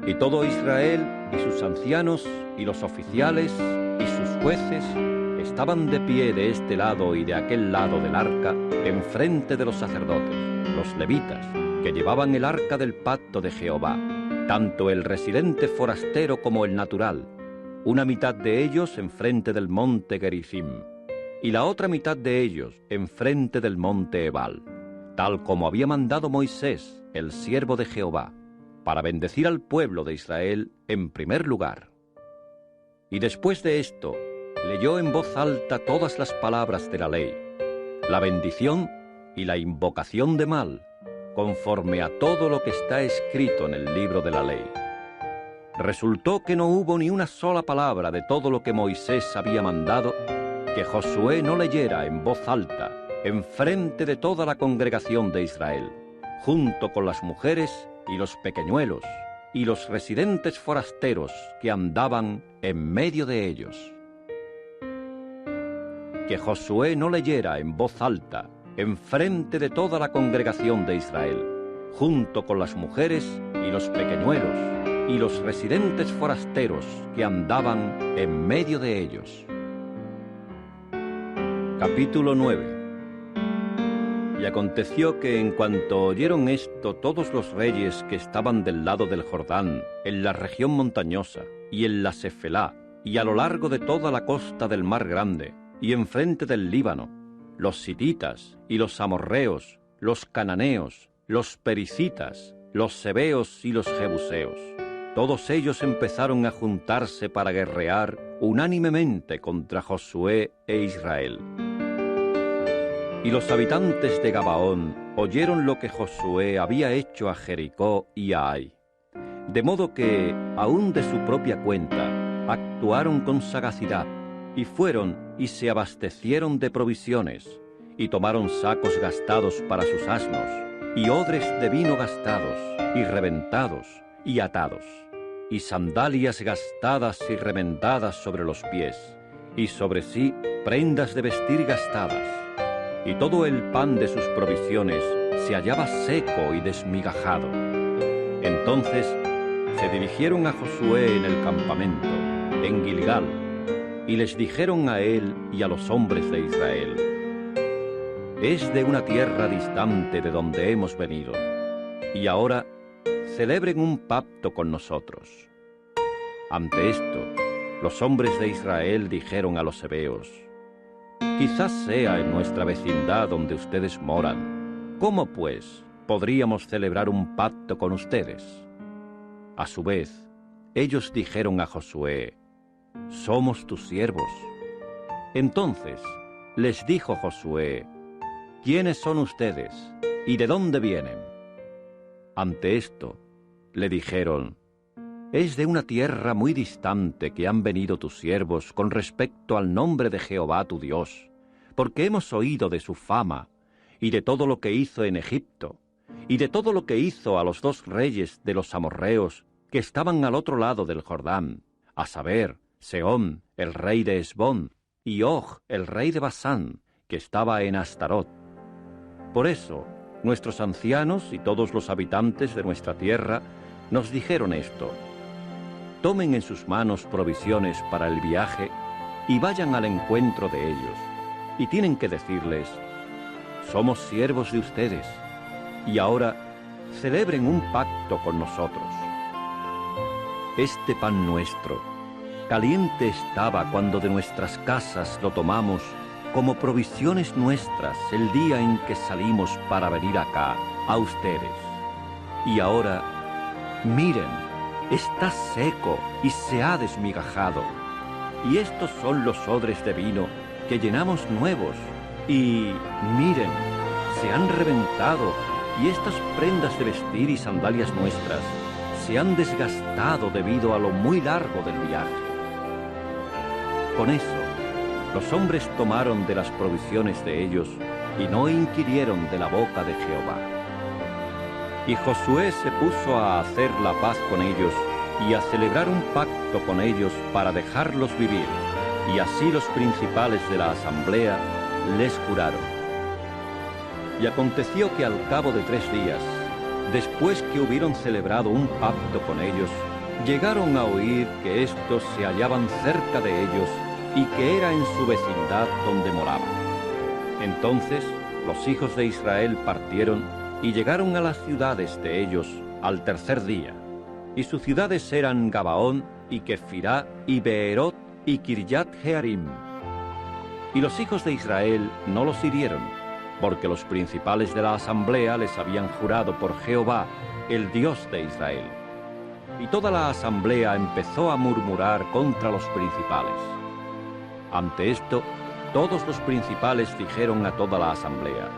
Y todo Israel y sus ancianos y los oficiales y sus jueces estaban de pie de este lado y de aquel lado del arca, enfrente de los sacerdotes, los levitas, que llevaban el arca del pacto de Jehová, tanto el residente forastero como el natural, una mitad de ellos enfrente del monte Gerizim, y la otra mitad de ellos enfrente del monte Ebal, tal como había mandado Moisés, el siervo de Jehová, para bendecir al pueblo de Israel en primer lugar. Y después de esto, leyó en voz alta todas las palabras de la ley, la bendición y la invocación de mal, conforme a todo lo que está escrito en el libro de la ley. Resultó que no hubo ni una sola palabra de todo lo que Moisés había mandado que Josué no leyera en voz alta, enfrente de toda la congregación de Israel, junto con las mujeres y los pequeñuelos, y los residentes forasteros que andaban en medio de ellos. Que Josué no leyera en voz alta, enfrente de toda la congregación de Israel, junto con las mujeres y los pequeñuelos, y los residentes forasteros que andaban en medio de ellos. Capítulo 9. Y aconteció que en cuanto oyeron esto todos los reyes que estaban del lado del Jordán, en la región montañosa, y en la Cefelá, y a lo largo de toda la costa del Mar Grande, y enfrente del Líbano, los sititas y los amorreos, los cananeos, los pericitas, los sebeos y los jebuseos, todos ellos empezaron a juntarse para guerrear unánimemente contra Josué e Israel. Y los habitantes de Gabaón oyeron lo que Josué había hecho a Jericó y a Ai, de modo que, aun de su propia cuenta, actuaron con sagacidad, y fueron y se abastecieron de provisiones, y tomaron sacos gastados para sus asnos, y odres de vino gastados, y reventados, y atados, y sandalias gastadas y remendadas sobre los pies, y sobre sí prendas de vestir gastadas, y todo el pan de sus provisiones se hallaba seco y desmigajado. Entonces se dirigieron a Josué en el campamento, en Gilgal, y les dijeron a él y a los hombres de Israel: es de una tierra distante de donde hemos venido, y ahora celebren un pacto con nosotros. Ante esto, los hombres de Israel dijeron a los heveos: quizás sea en nuestra vecindad donde ustedes moran. ¿Cómo, pues, podríamos celebrar un pacto con ustedes? A su vez, ellos dijeron a Josué: somos tus siervos. Entonces les dijo Josué: ¿quiénes son ustedes y de dónde vienen? Ante esto, le dijeron: es de una tierra muy distante que han venido tus siervos con respecto al nombre de Jehová tu Dios, porque hemos oído de su fama, y de todo lo que hizo en Egipto, y de todo lo que hizo a los dos reyes de los amorreos que estaban al otro lado del Jordán, a saber, Sehón, el rey de Hesbón, y Og, el rey de Basán, que estaba en Astarot. Por eso, nuestros ancianos y todos los habitantes de nuestra tierra nos dijeron esto: tomen en sus manos provisiones para el viaje y vayan al encuentro de ellos, y tienen que decirles: somos siervos de ustedes, y ahora celebren un pacto con nosotros. Este pan nuestro Caliente estaba cuando de nuestras casas lo tomamos como provisiones nuestras el día en que salimos para venir acá, a ustedes. Y ahora, miren, está seco y se ha desmigajado. Y estos son los odres de vino que llenamos nuevos. Y miren, se han reventado, y estas prendas de vestir y sandalias nuestras se han desgastado debido a lo muy largo del viaje. Con eso, los hombres tomaron de las provisiones de ellos y no inquirieron de la boca de Jehová. Y Josué se puso a hacer la paz con ellos y a celebrar un pacto con ellos para dejarlos vivir, y así los principales de la asamblea les juraron. Y aconteció que al cabo de 3 días, después que hubieron celebrado un pacto con ellos, llegaron a oír que éstos se hallaban cerca de ellos y que era en su vecindad donde moraban. Entonces los hijos de Israel partieron y llegaron a las ciudades de ellos al 3er día. Y sus ciudades eran Gabaón y Kefirá y Beerot y Kirjat Jearim. Y los hijos de Israel no los hirieron, porque los principales de la asamblea les habían jurado por Jehová, el Dios de Israel. Y toda la asamblea empezó a murmurar contra los principales. Ante esto, todos los principales dijeron a toda la asamblea: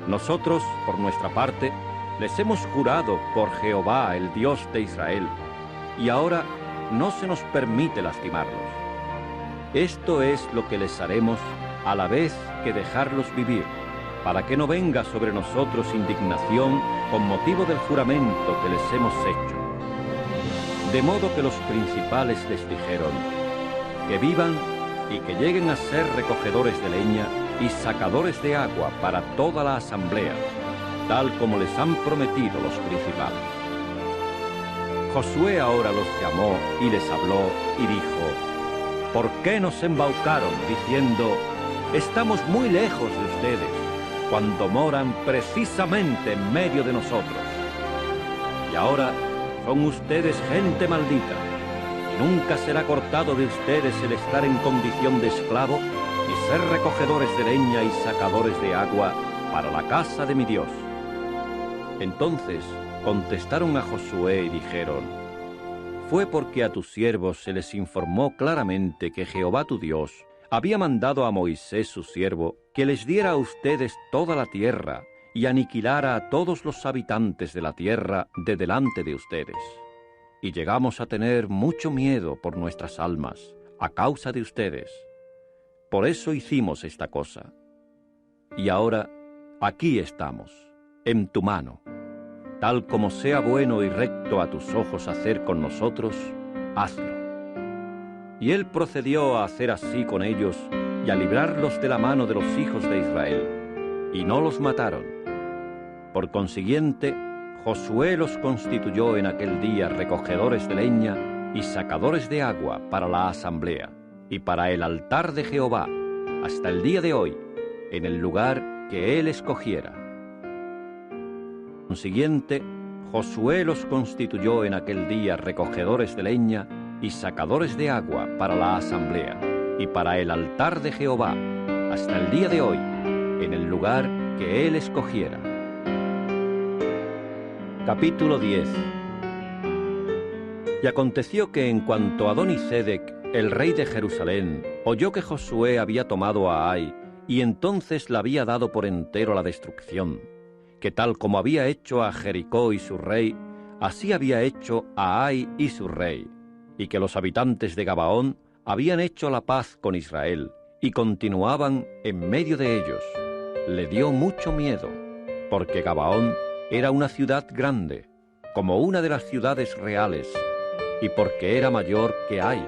nosotros, por nuestra parte, les hemos jurado por Jehová, el Dios de Israel, y ahora no se nos permite lastimarlos. Esto es lo que les haremos a la vez que dejarlos vivir, para que no venga sobre nosotros indignación con motivo del juramento que les hemos hecho. De modo que los principales les dijeron: que vivan y que lleguen a ser recogedores de leña y sacadores de agua para toda la asamblea, tal como les han prometido los principales. Josué ahora los llamó y les habló y dijo: ¿por qué nos embaucaron diciendo: estamos muy lejos de ustedes, cuando moran precisamente en medio de nosotros? Y ahora son ustedes gente maldita, y nunca será cortado de ustedes el estar en condición de esclavo y ser recogedores de leña y sacadores de agua para la casa de mi Dios. Entonces contestaron a Josué y dijeron: fue porque a tus siervos se les informó claramente que Jehová tu Dios había mandado a Moisés su siervo que les diera a ustedes toda la tierra y aniquilara a todos los habitantes de la tierra de delante de ustedes. Y llegamos a tener mucho miedo por nuestras almas a causa de ustedes. Por eso hicimos esta cosa. Y ahora aquí estamos, en tu mano. Tal como sea bueno y recto a tus ojos hacer con nosotros, hazlo. Y él procedió a hacer así con ellos y a librarlos de la mano de los hijos de Israel, y no los mataron. Por consiguiente, Josué los constituyó en aquel día recogedores de leña y sacadores de agua para la asamblea y para el altar de Jehová, hasta el día de hoy, en el lugar que él escogiera. Por consiguiente, Josué los constituyó en aquel día recogedores de leña y sacadores de agua para la asamblea y para el altar de Jehová, hasta el día de hoy, en el lugar que él escogiera. Capítulo 10. Y aconteció que en cuanto Adoni-Sedec, el rey de Jerusalén, oyó que Josué había tomado a Ai, y entonces la había dado por entero a la destrucción, que tal como había hecho a Jericó y su rey, así había hecho a Ai y su rey, y que los habitantes de Gabaón habían hecho la paz con Israel, y continuaban en medio de ellos, le dio mucho miedo, porque Gabaón era una ciudad grande, como una de las ciudades reales, y porque era mayor que Ai,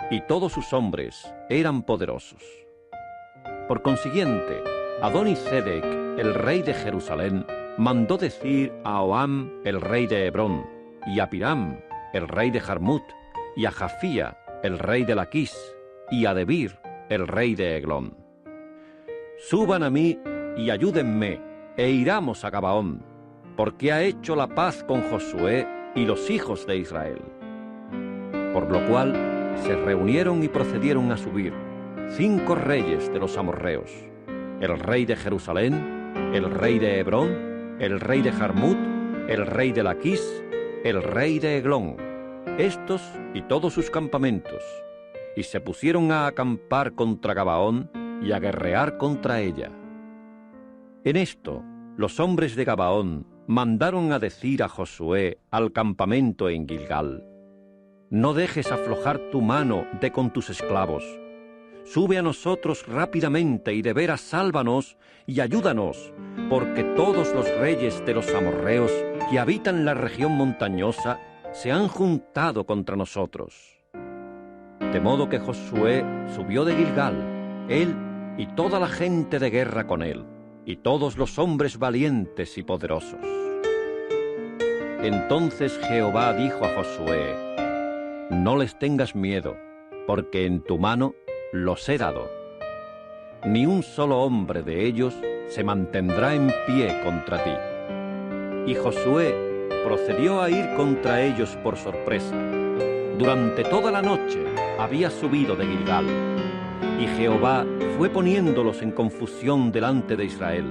y todos sus hombres eran poderosos. Por consiguiente, Adoni-Sedec, el rey de Jerusalén, mandó decir a Oham, el rey de Hebrón, y a Piram, el rey de Jarmut, y a Jafía, el rey de Laquis, y a Debir, el rey de Eglón: suban a mí y ayúdenme, e iramos a Gabaón, porque ha hecho la paz con Josué y los hijos de Israel. Por lo cual se reunieron y procedieron a subir 5 reyes de los amorreos: el rey de Jerusalén, el rey de Hebrón, el rey de Jarmut, el rey de Laquis, el rey de Eglón, estos y todos sus campamentos, y se pusieron a acampar contra Gabaón y a guerrear contra ella. En esto, los hombres de Gabaón mandaron a decir a Josué al campamento en Gilgal: no dejes aflojar tu mano de con tus esclavos. Sube a nosotros rápidamente y de veras sálvanos y ayúdanos, porque todos los reyes de los amorreos que habitan la región montañosa se han juntado contra nosotros. De modo que Josué subió de Gilgal, él y toda la gente de guerra con él, y todos los hombres valientes y poderosos. Entonces Jehová dijo a Josué: no les tengas miedo, porque en tu mano los he dado. Ni un solo hombre de ellos se mantendrá en pie contra ti. Y Josué procedió a ir contra ellos por sorpresa. Durante toda la noche había subido de Gilgal, y Jehová fue poniéndolos en confusión delante de Israel,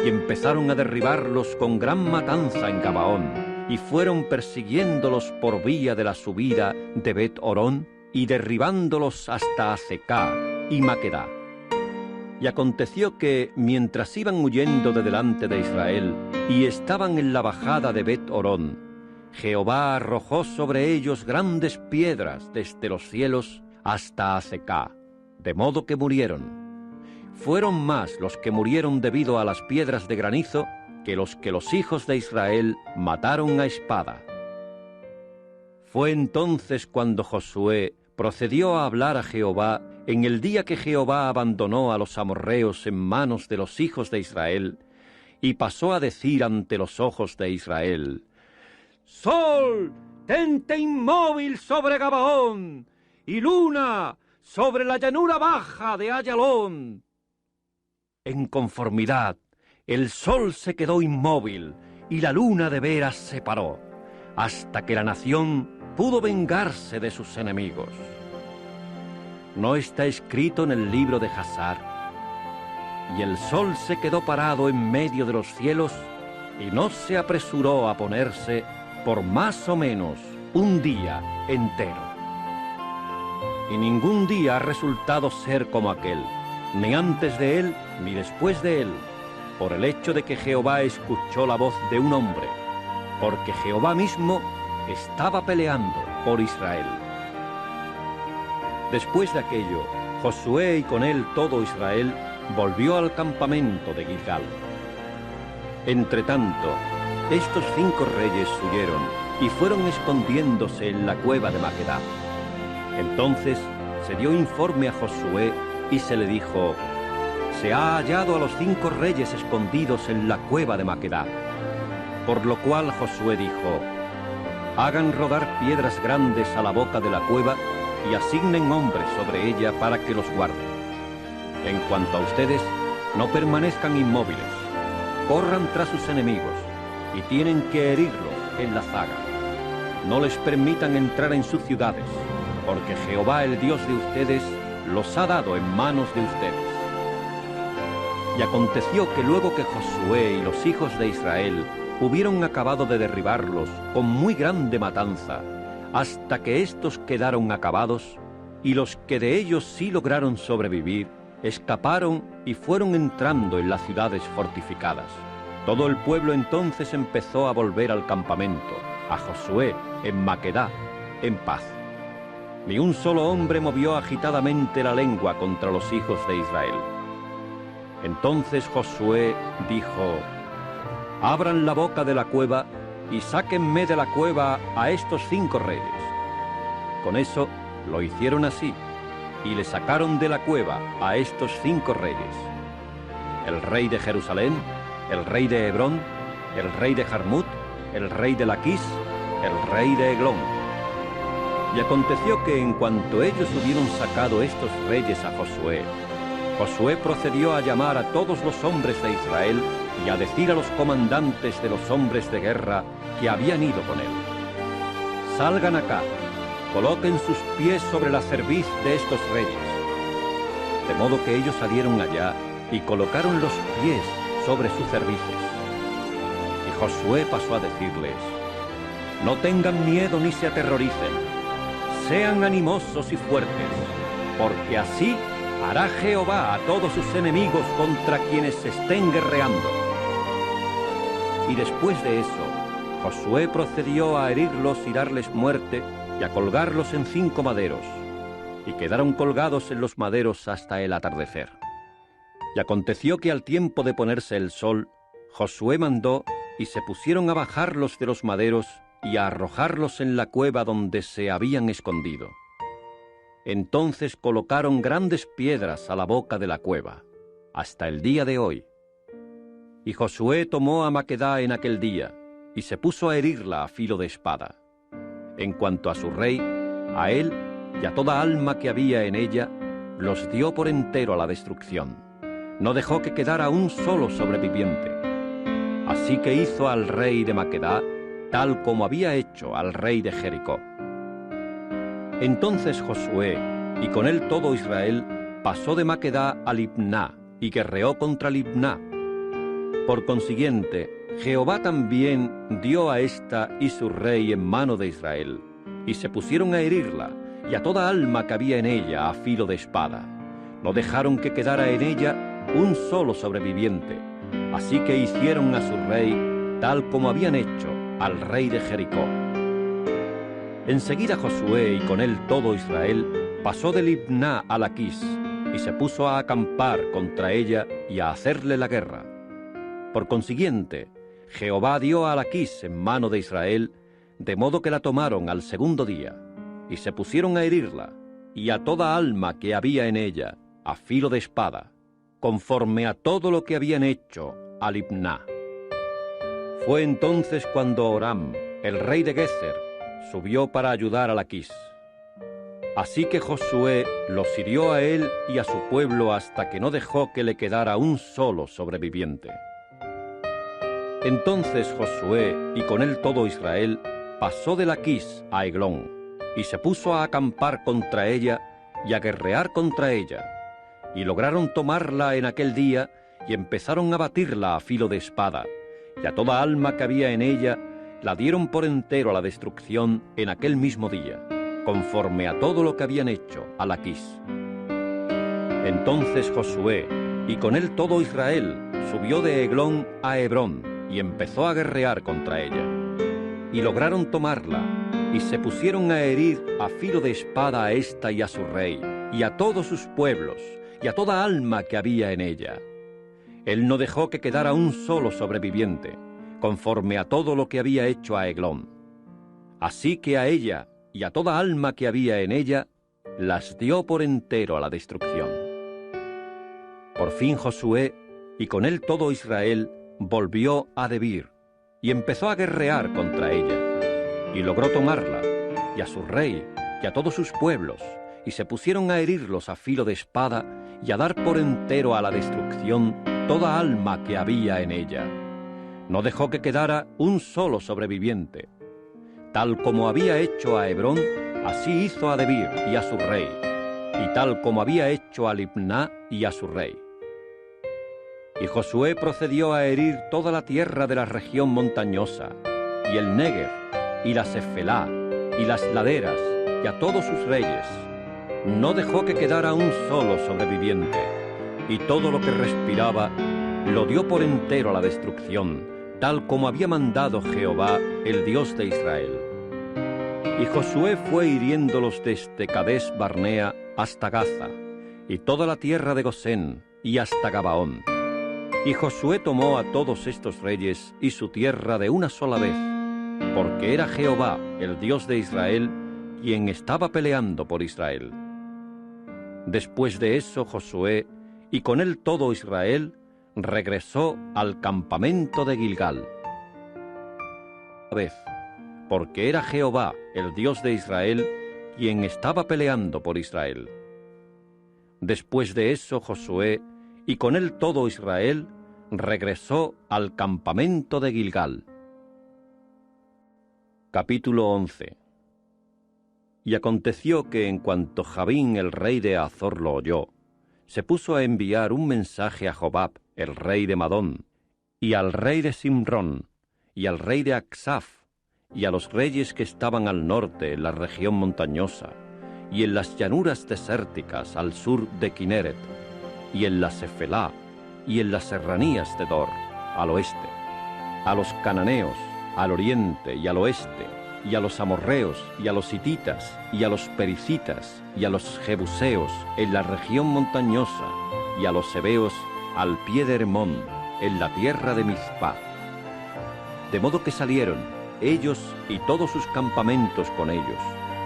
y empezaron a derribarlos con gran matanza en Gabaón, y fueron persiguiéndolos por vía de la subida de Bet-Orón, y derribándolos hasta Azecá y Maquedá. Y aconteció que, mientras iban huyendo de delante de Israel, y estaban en la bajada de Bet-Orón, Jehová arrojó sobre ellos grandes piedras desde los cielos hasta Azecá, de modo que murieron. Fueron más los que murieron debido a las piedras de granizo que los hijos de Israel mataron a espada. Fue entonces cuando Josué procedió a hablar a Jehová en el día que Jehová abandonó a los amorreos en manos de los hijos de Israel, y pasó a decir ante los ojos de Israel: Sol, tente inmóvil sobre Gabaón, y luna sobre la llanura baja de Ayalón. En conformidad, el sol se quedó inmóvil y la luna de veras se paró, hasta que la nación pudo vengarse de sus enemigos. ¿No está escrito en el libro de Jasar? Y el sol se quedó parado en medio de los cielos y no se apresuró a ponerse por más o menos un día entero. Y ningún día ha resultado ser como aquel, ni antes de él ni después de él, por el hecho de que Jehová escuchó la voz de un hombre, porque Jehová mismo estaba peleando por Israel. Después de aquello, Josué y con él todo Israel volvió al campamento de Gilgal. Entretanto, estos 5 reyes huyeron y fueron escondiéndose en la cueva de Maquedá. Entonces se dio informe a Josué y se le dijo: se ha hallado a los 5 reyes escondidos en la cueva de Maquedá. Por lo cual Josué dijo: hagan rodar piedras grandes a la boca de la cueva y asignen hombres sobre ella para que los guarden. En cuanto a ustedes, no permanezcan inmóviles, corran tras sus enemigos y tienen que herirlos en la zaga. No les permitan entrar en sus ciudades, porque Jehová, el Dios de ustedes, los ha dado en manos de ustedes. Y aconteció que luego que Josué y los hijos de Israel hubieron acabado de derribarlos con muy grande matanza, hasta que éstos quedaron acabados, y los que de ellos sí lograron sobrevivir, escaparon y fueron entrando en las ciudades fortificadas. Todo el pueblo entonces empezó a volver al campamento, a Josué, en Maquedá, en paz. Ni un solo hombre movió agitadamente la lengua contra los hijos de Israel. Entonces Josué dijo: abran la boca de la cueva y sáquenme de la cueva a estos 5 reyes. Con eso lo hicieron así, y le sacaron de la cueva a estos 5 reyes: el rey de Jerusalén, el rey de Hebrón, el rey de Jarmut, el rey de Laquis, el rey de Eglón. Y aconteció que en cuanto ellos hubieron sacado estos reyes a Josué, Josué procedió a llamar a todos los hombres de Israel y a decir a los comandantes de los hombres de guerra que habían ido con él: salgan acá, coloquen sus pies sobre la cerviz de estos reyes. De modo que ellos salieron allá y colocaron los pies sobre sus cervices. Y Josué pasó a decirles: no tengan miedo ni se aterroricen, sean animosos y fuertes, porque así hará Jehová a todos sus enemigos contra quienes se estén guerreando. Y después de eso, Josué procedió a herirlos y darles muerte y a colgarlos en 5 maderos, y quedaron colgados en los maderos hasta el atardecer. Y aconteció que al tiempo de ponerse el sol, Josué mandó, y se pusieron a bajarlos de los maderos y a arrojarlos en la cueva donde se habían escondido. Entonces colocaron grandes piedras a la boca de la cueva, hasta el día de hoy. Y Josué tomó a Maquedá en aquel día, y se puso a herirla a filo de espada. En cuanto a su rey, a él y a toda alma que había en ella, los dio por entero a la destrucción. No dejó que quedara un solo sobreviviente. Así que hizo al rey de Maquedá tal como había hecho al rey de Jericó. Entonces Josué, y con él todo Israel, pasó de Maquedá a Libná, y guerreó contra Libná. Por consiguiente, Jehová también dio a ésta y su rey en mano de Israel, y se pusieron a herirla, y a toda alma que había en ella a filo de espada. No dejaron que quedara en ella un solo sobreviviente. Así que hicieron a su rey tal como habían hecho al rey de Jericó. Enseguida Josué, y con él todo Israel, pasó de Libná a Laquis, y se puso a acampar contra ella y a hacerle la guerra. Por consiguiente, Jehová dio a Laquis en mano de Israel, de modo que la tomaron al segundo día, y se pusieron a herirla, y a toda alma que había en ella, a filo de espada, conforme a todo lo que habían hecho a Libná. Fue entonces cuando Oram, el rey de Gezer, subió para ayudar a Laquis. Así que Josué los hirió a él y a su pueblo hasta que no dejó que le quedara un solo sobreviviente. Entonces Josué, y con él todo Israel, pasó de Laquis a Eglón, y se puso a acampar contra ella y a guerrear contra ella, y lograron tomarla en aquel día, y empezaron a batirla a filo de espada, y a toda alma que había en ella la dieron por entero a la destrucción en aquel mismo día, conforme a todo lo que habían hecho a Laquis. Entonces Josué, y con él todo Israel, subió de Eglón a Hebrón, y empezó a guerrear contra ella. Y lograron tomarla, y se pusieron a herir a filo de espada a ésta y a su rey, y a todos sus pueblos, y a toda alma que había en ella. Él no dejó que quedara un solo sobreviviente, conforme a todo lo que había hecho a Eglón. Así que a ella y a toda alma que había en ella, las dio por entero a la destrucción. Por fin Josué, y con él todo Israel, volvió a Debir, y empezó a guerrear contra ella, y logró tomarla, y a su rey, y a todos sus pueblos, y se pusieron a herirlos a filo de espada, y a dar por entero a la destrucción toda alma que había en ella. No dejó que quedara un solo sobreviviente. Tal como había hecho a Hebrón, así hizo a Debir y a su rey, y tal como había hecho a Libná y a su rey. Y Josué procedió a herir toda la tierra de la región montañosa, y el Negev, y la Cefelá, y las laderas, y a todos sus reyes. No dejó que quedara un solo sobreviviente, y todo lo que respiraba lo dio por entero a la destrucción, tal como había mandado Jehová, el Dios de Israel. Y Josué fue hiriéndolos desde Cades Barnea hasta Gaza, y toda la tierra de Gosén, y hasta Gabaón. Y Josué tomó a todos estos reyes y su tierra de una sola vez, porque era Jehová, el Dios de Israel, quien estaba peleando por Israel. Después de eso Josué, y con él todo Israel, regresó al campamento de Gilgal. Porque era Jehová, el Dios de Israel, quien estaba peleando por Israel. Después de eso Josué, y con él todo Israel, regresó al campamento de Gilgal. Capítulo 11. Y aconteció que en cuanto Javín el rey de Azor lo oyó, se puso a enviar un mensaje a Jobab, el rey de Madón, y al rey de Simrón, y al rey de Aksaf, y a los reyes que estaban al norte en la región montañosa, y en las llanuras desérticas al sur de Kineret, y en la Sefelá, y en las serranías de Dor, al oeste, a los cananeos, al oriente y al oeste, y a los amorreos, y a los hititas, y a los pericitas, y a los jebuseos en la región montañosa, y a los heveos al pie de Hermón, en la tierra de Mizpá. De modo que salieron ellos y todos sus campamentos con ellos,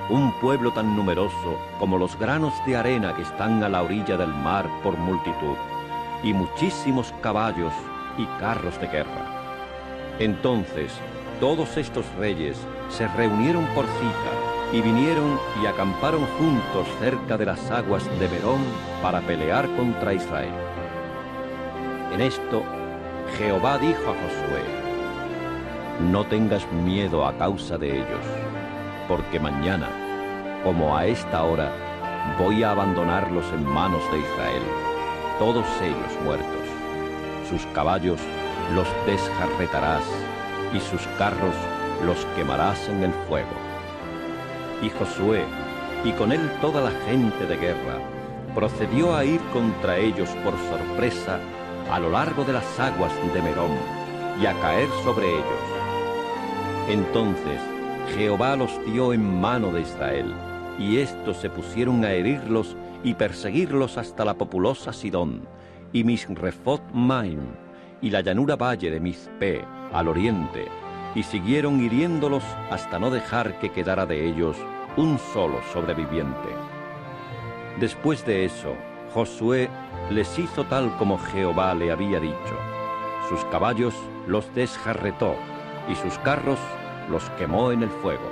un pueblo tan numeroso como los granos de arena que están a la orilla del mar por multitud, y muchísimos caballos y carros de guerra. Entonces todos estos reyes se reunieron por cita y vinieron y acamparon juntos cerca de las aguas de Merón para pelear contra Israel. En esto Jehová dijo a Josué: no tengas miedo a causa de ellos, porque mañana, como a esta hora, voy a abandonarlos en manos de Israel, todos ellos muertos. Sus caballos los desjarretarás, y sus carros los quemarás en el fuego. Y Josué, y con él toda la gente de guerra, procedió a ir contra ellos por sorpresa a lo largo de las aguas de Merón, y a caer sobre ellos. Entonces Jehová los dio en mano de Israel, y éstos se pusieron a herirlos y perseguirlos hasta la populosa Sidón, y Misrefot Maim, y la llanura valle de Mizpé, al oriente, y siguieron hiriéndolos hasta no dejar que quedara de ellos un solo sobreviviente. Después de eso, Josué les hizo tal como Jehová le había dicho. Sus caballos los desjarretó, y sus carros los quemó en el fuego.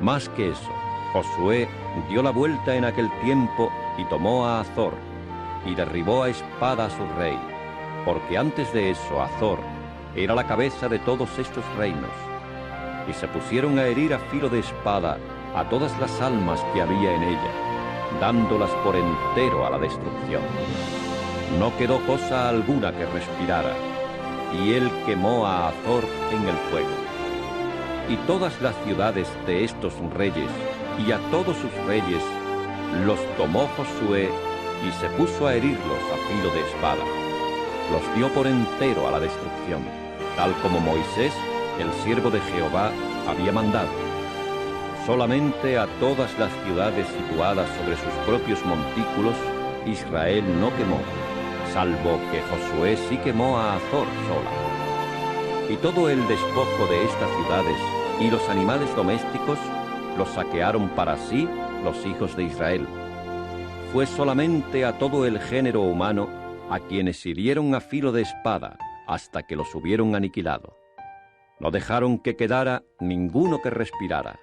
Más que eso, Josué dio la vuelta en aquel tiempo y tomó a Azor, y derribó a espada a su rey, porque antes de eso Azor era la cabeza de todos estos reinos, y se pusieron a herir a filo de espada a todas las almas que había en ella, dándolas por entero a la destrucción. No quedó cosa alguna que respirara, y él quemó a Azor en el fuego. Y todas las ciudades de estos reyes, y a todos sus reyes, los tomó Josué, y se puso a herirlos a filo de espada. Los dio por entero a la destrucción, tal como Moisés, el siervo de Jehová, había mandado. Solamente a todas las ciudades situadas sobre sus propios montículos, Israel no quemó, salvo que Josué sí quemó a Azor sola. Y todo el despojo de estas ciudades y los animales domésticos los saquearon para sí los hijos de Israel. Fue solamente a todo el género humano a quienes hirieron a filo de espada hasta que los hubieron aniquilado. No dejaron que quedara ninguno que respirara,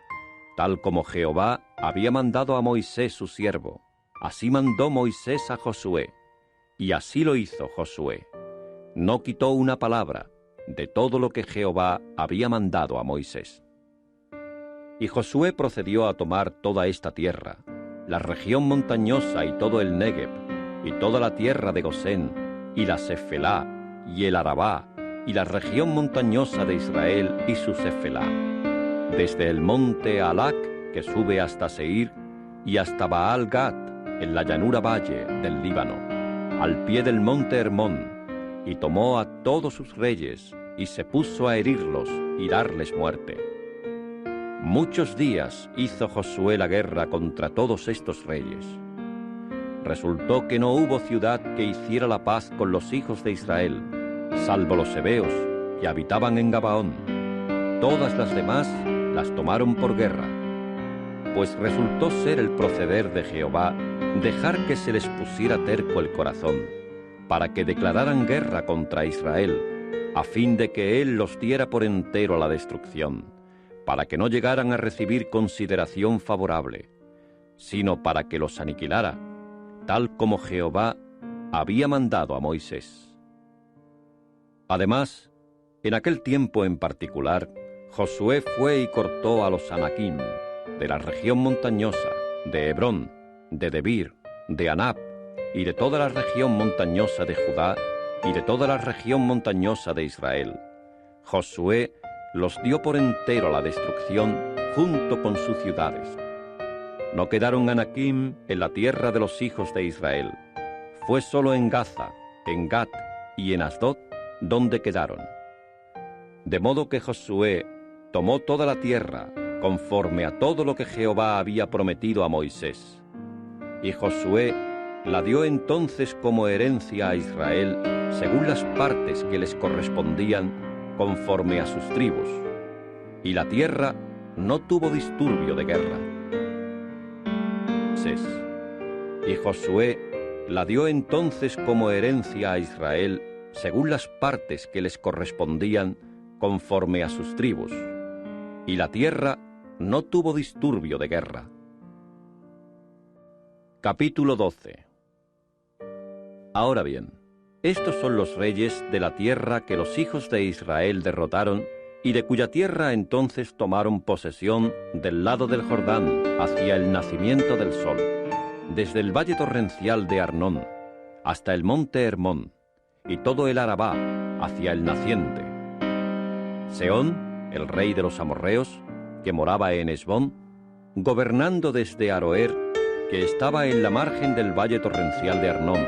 tal como Jehová había mandado a Moisés su siervo. Así mandó Moisés a Josué, y así lo hizo Josué. No quitó una palabra de todo lo que Jehová había mandado a Moisés. Y Josué procedió a tomar toda esta tierra, la región montañosa y todo el Négueb, y toda la tierra de Gosén, y la Sefelá, y el Arabá, y la región montañosa de Israel y su Sefelá, desde el monte Alac, que sube hasta Seir, y hasta Baal-Gad, en la llanura valle del Líbano, al pie del monte Hermón, y tomó a todos sus reyes, y se puso a herirlos y darles muerte. Muchos días hizo Josué la guerra contra todos estos reyes. Resultó que no hubo ciudad que hiciera la paz con los hijos de Israel, salvo los heveos, que habitaban en Gabaón. Todas las demás las tomaron por guerra, pues resultó ser el proceder de Jehová dejar que se les pusiera terco el corazón, para que declararan guerra contra Israel, a fin de que él los diera por entero a la destrucción, para que no llegaran a recibir consideración favorable, sino para que los aniquilara, tal como Jehová había mandado a Moisés. Además, en aquel tiempo en particular, Josué fue y cortó a los anaquim, de la región montañosa, de Hebrón, de Debir, de Anab, y de toda la región montañosa de Judá, y de toda la región montañosa de Israel. Josué los dio por entero a la destrucción, junto con sus ciudades. No quedaron Anakim en la tierra de los hijos de Israel. Fue solo en Gaza, en Gat y en Asdod donde quedaron. De modo que Josué tomó toda la tierra, conforme a todo lo que Jehová había prometido a Moisés. Y Josué la dio entonces como herencia a Israel, según las partes que les correspondían, conforme a sus tribus. Y la tierra no tuvo disturbio de guerra. Y Josué la dio entonces como herencia a Israel, según las partes que les correspondían, conforme a sus tribus. Y la tierra no tuvo disturbio de guerra. Capítulo 12. Ahora bien, estos son los reyes de la tierra que los hijos de Israel derrotaron y de cuya tierra entonces tomaron posesión del lado del Jordán hacia el nacimiento del sol, desde el valle torrencial de Arnón hasta el monte Hermón y todo el Arabá hacia el naciente. Sehón, el rey de los amorreos, que moraba en Hesbón, gobernando desde Aroer, que estaba en la margen del valle torrencial de Arnón,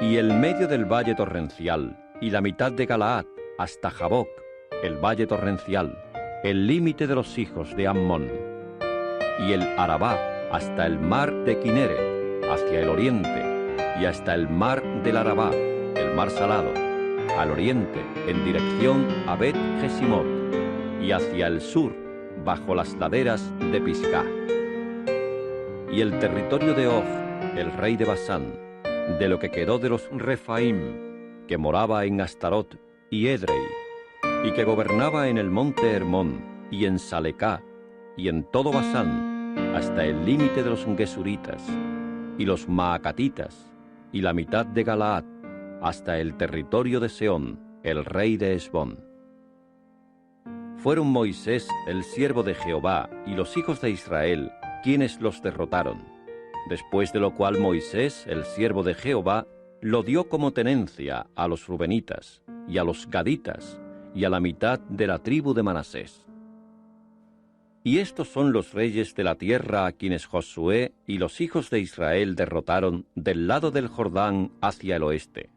y el medio del valle torrencial, y la mitad de Galaad, hasta Jaboc, el valle torrencial, el límite de los hijos de Ammón, y el Arabá, hasta el mar de Kineret, hacia el oriente, y hasta el mar del Arabá, el mar salado, al oriente, en dirección a Bet Jesimot, y hacia el sur, bajo las laderas de Pisgah. Y el territorio de Og, el rey de Basán, de lo que quedó de los Refaim, que moraba en Astarot y Edrei, y que gobernaba en el monte Hermón, y en Salecá, y en todo Basán, hasta el límite de los Gesuritas, y los Maacatitas, y la mitad de Galaad, hasta el territorio de Sehón, el rey de Hesbón. Fueron Moisés, el siervo de Jehová, y los hijos de Israel, quienes los derrotaron, después de lo cual Moisés, el siervo de Jehová, lo dio como tenencia a los rubenitas, y a los gaditas, y a la mitad de la tribu de Manasés. Y estos son los reyes de la tierra a quienes Josué y los hijos de Israel derrotaron del lado del Jordán hacia el oeste,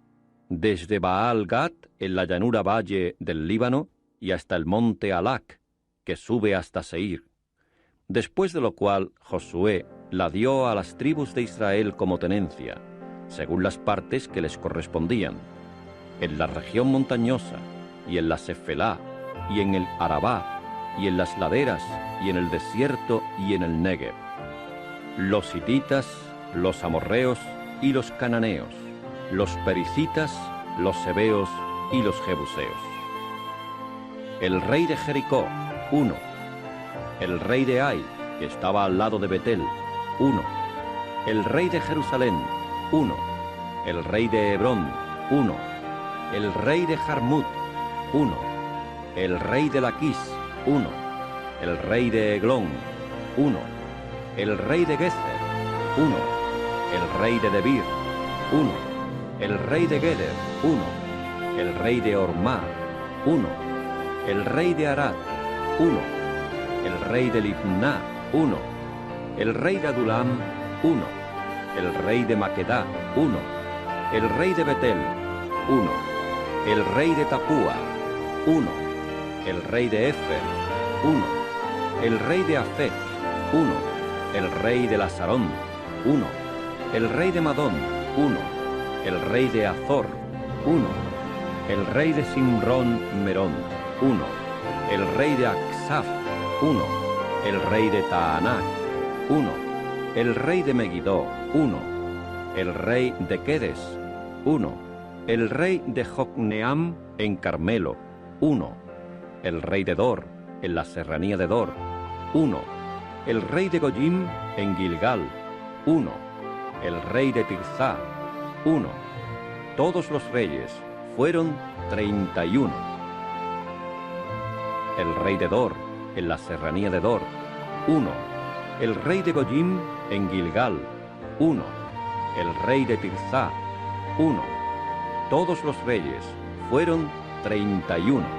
desde Baal-Gad en la llanura valle del Líbano y hasta el monte Alac, que sube hasta Seir, después de lo cual Josué la dio a las tribus de Israel como tenencia, según las partes que les correspondían, en la región montañosa, y en la Cefelá, y en el Arabá, y en las laderas, y en el desierto, y en el Negev, los hititas, los amorreos y los cananeos, los pericitas, los heveos y los jebuseos. El rey de Jericó, 1. El rey de Ai, que estaba al lado de Betel, 1. El rey de Jerusalén, 1. El rey de Hebrón, 1. El rey de Jarmut, 1. El rey de Laquis, 1. El rey de Eglón, 1. El rey de Gezer, 1. El rey de Debir, 1. El rey de Geder, 1. El rey de Ormá, 1. El rey de Arad, 1. El rey de Libná, 1. El rey de Adulam, 1. El rey de Maquedá, 1. El rey de Betel, 1. El rey de Tapúa, 1. El rey de Efer, 1. El rey de Afec, 1. El rey de Lasarón, 1. El rey de Madón, 1. El rey de Azor, 1. El rey de Simrón Merón, 1. El rey de Aksaf, 1. El rey de Taanac, 1. El rey de Megiddo, 1. El rey de Quedes, 1. El rey de Jocneam en Carmelo, 1. El rey de Dor, en la serranía de Dor, 1. El rey de Goyim en Gilgal, 1. El rey de Tirzá, 1. Todos los reyes fueron 31. El rey de Dor, en la serranía de Dor, 1. El rey de Goyim en Gilgal, 1. El rey de Tirzá, 1. Todos los reyes fueron 31.